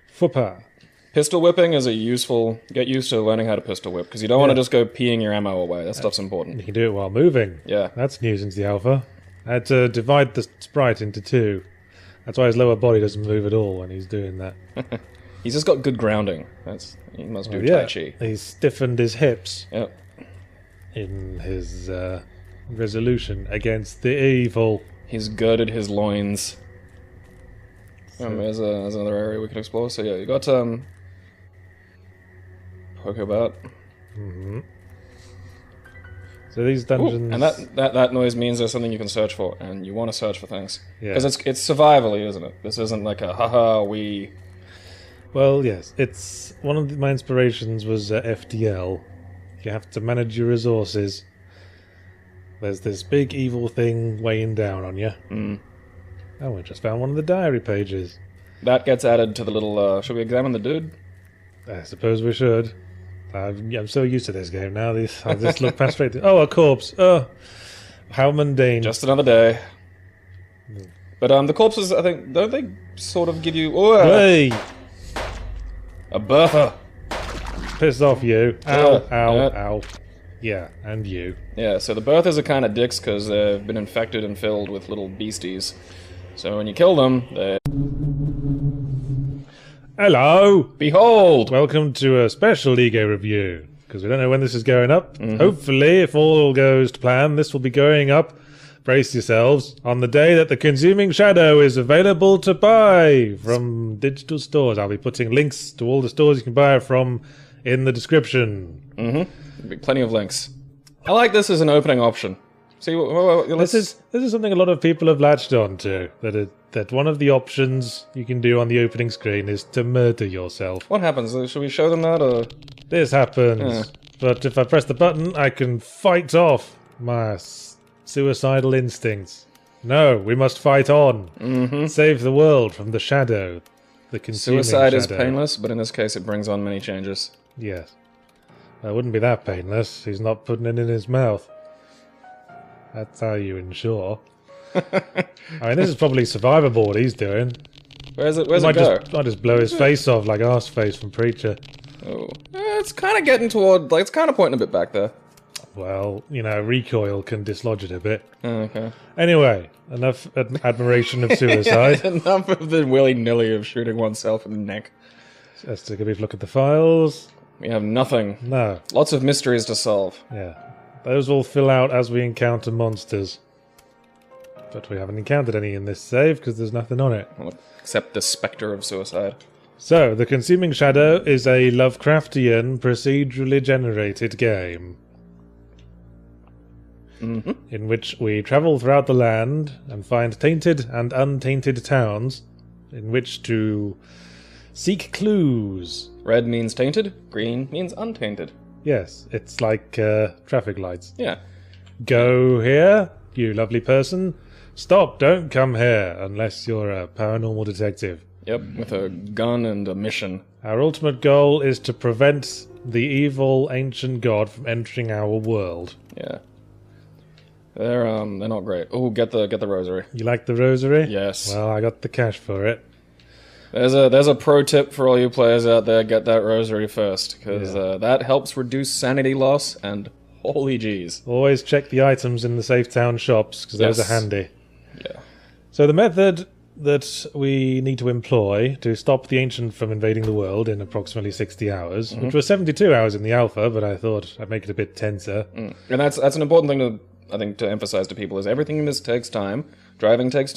Faux. Pistol whipping is get used to learning how to pistol whip, because you don't want to just go peeing your ammo away. That stuff's important. You can do it while moving. Yeah. That's new since the alpha. I had to divide the sprite into 2. That's why his lower body doesn't move at all when he's doing that. He's just got good grounding. He must do Yeah, Tai Chi. he stiffened his hips Yep. in his resolution against the evil. He's girded his loins. There's another area we could explore. So yeah, you got poke about. So these dungeons... And that noise means there's something you can search for, and you want to search for things. Yeah. Because it's survivally, isn't it? This isn't like a haha we. Well, yes, it's one of my inspirations was FDL. You have to manage your resources. There's this big evil thing weighing down on you. Oh, we just found one of the diary pages. That gets added to the little. Should we examine the dude? I suppose we should. I'm so used to this game now. I just look past straight. Oh, a corpse. Oh, how mundane. Just another day. But the corpses, I think, don't they sort of give you Hey! a Bertha? Piss off, you. Ow, ow, yeah. ow. Yeah, and you. Yeah, so the Berthas are kind of dicks because they've been infected and filled with little beasties. So when you kill them, they... Hello! Behold! Welcome to a special Ego review, because we don't know when this is going up. Hopefully, if all goes to plan, this will be going up, brace yourselves, on the day that the Consuming Shadow is available to buy from digital stores. I'll be putting links to all the stores you can buy it from in the description. There'll be plenty of links. I like this as an opening option. See, This is something a lot of people have latched on to, that one of the options you can do on the opening screen is to murder yourself. What happens? Should we show them that, or...? This happens, but if I press the button, I can fight off my suicidal instincts. No, we must fight on. Save the world from the shadow, the consuming Suicide shadow. is painless, but in this case it brings on many changes. Yes. It wouldn't be that painless. He's not putting it in his mouth. That's how you ensure. I mean, this is probably survivable what he's doing. Where's it Might go? just blow his face off like Arseface from Preacher. Oh. It's kind of getting toward... Like, it's kind of pointing a bit back there. Well, recoil can dislodge it a bit. Okay. Anyway, enough admiration of suicide. Enough of the willy-nilly of shooting oneself in the neck. Let's take a brief look at the files. We have nothing. No. Lots of mysteries to solve. Yeah. Those will fill out as we encounter monsters. But we haven't encountered any in this save because there's nothing on it. Well, except the spectre of suicide. So, The Consuming Shadow is a Lovecraftian procedurally generated game. In which we travel throughout the land and find tainted and untainted towns in which to seek clues. Red means tainted, green means untainted. Yes, it's like traffic lights. Yeah. Go here, you lovely person. Stop, don't come here unless you're a paranormal detective. Yep, with a gun and a mission. Our ultimate goal is to prevent the evil ancient god from entering our world. Yeah. They're not great. Oh, get the rosary. You like the rosary? Yes. Well, I got the cash for it. There's a pro tip for all you players out there: get that rosary first, because that helps reduce sanity loss. And holy jeez, Always check the items in the safe town shops because those are handy. Yeah. So the method that we need to employ to stop the ancient from invading the world in approximately 60 hours, which was 72 hours in the alpha, but I thought I'd make it a bit tenser. And that's an important thing to emphasize to people is everything in this takes time. Driving takes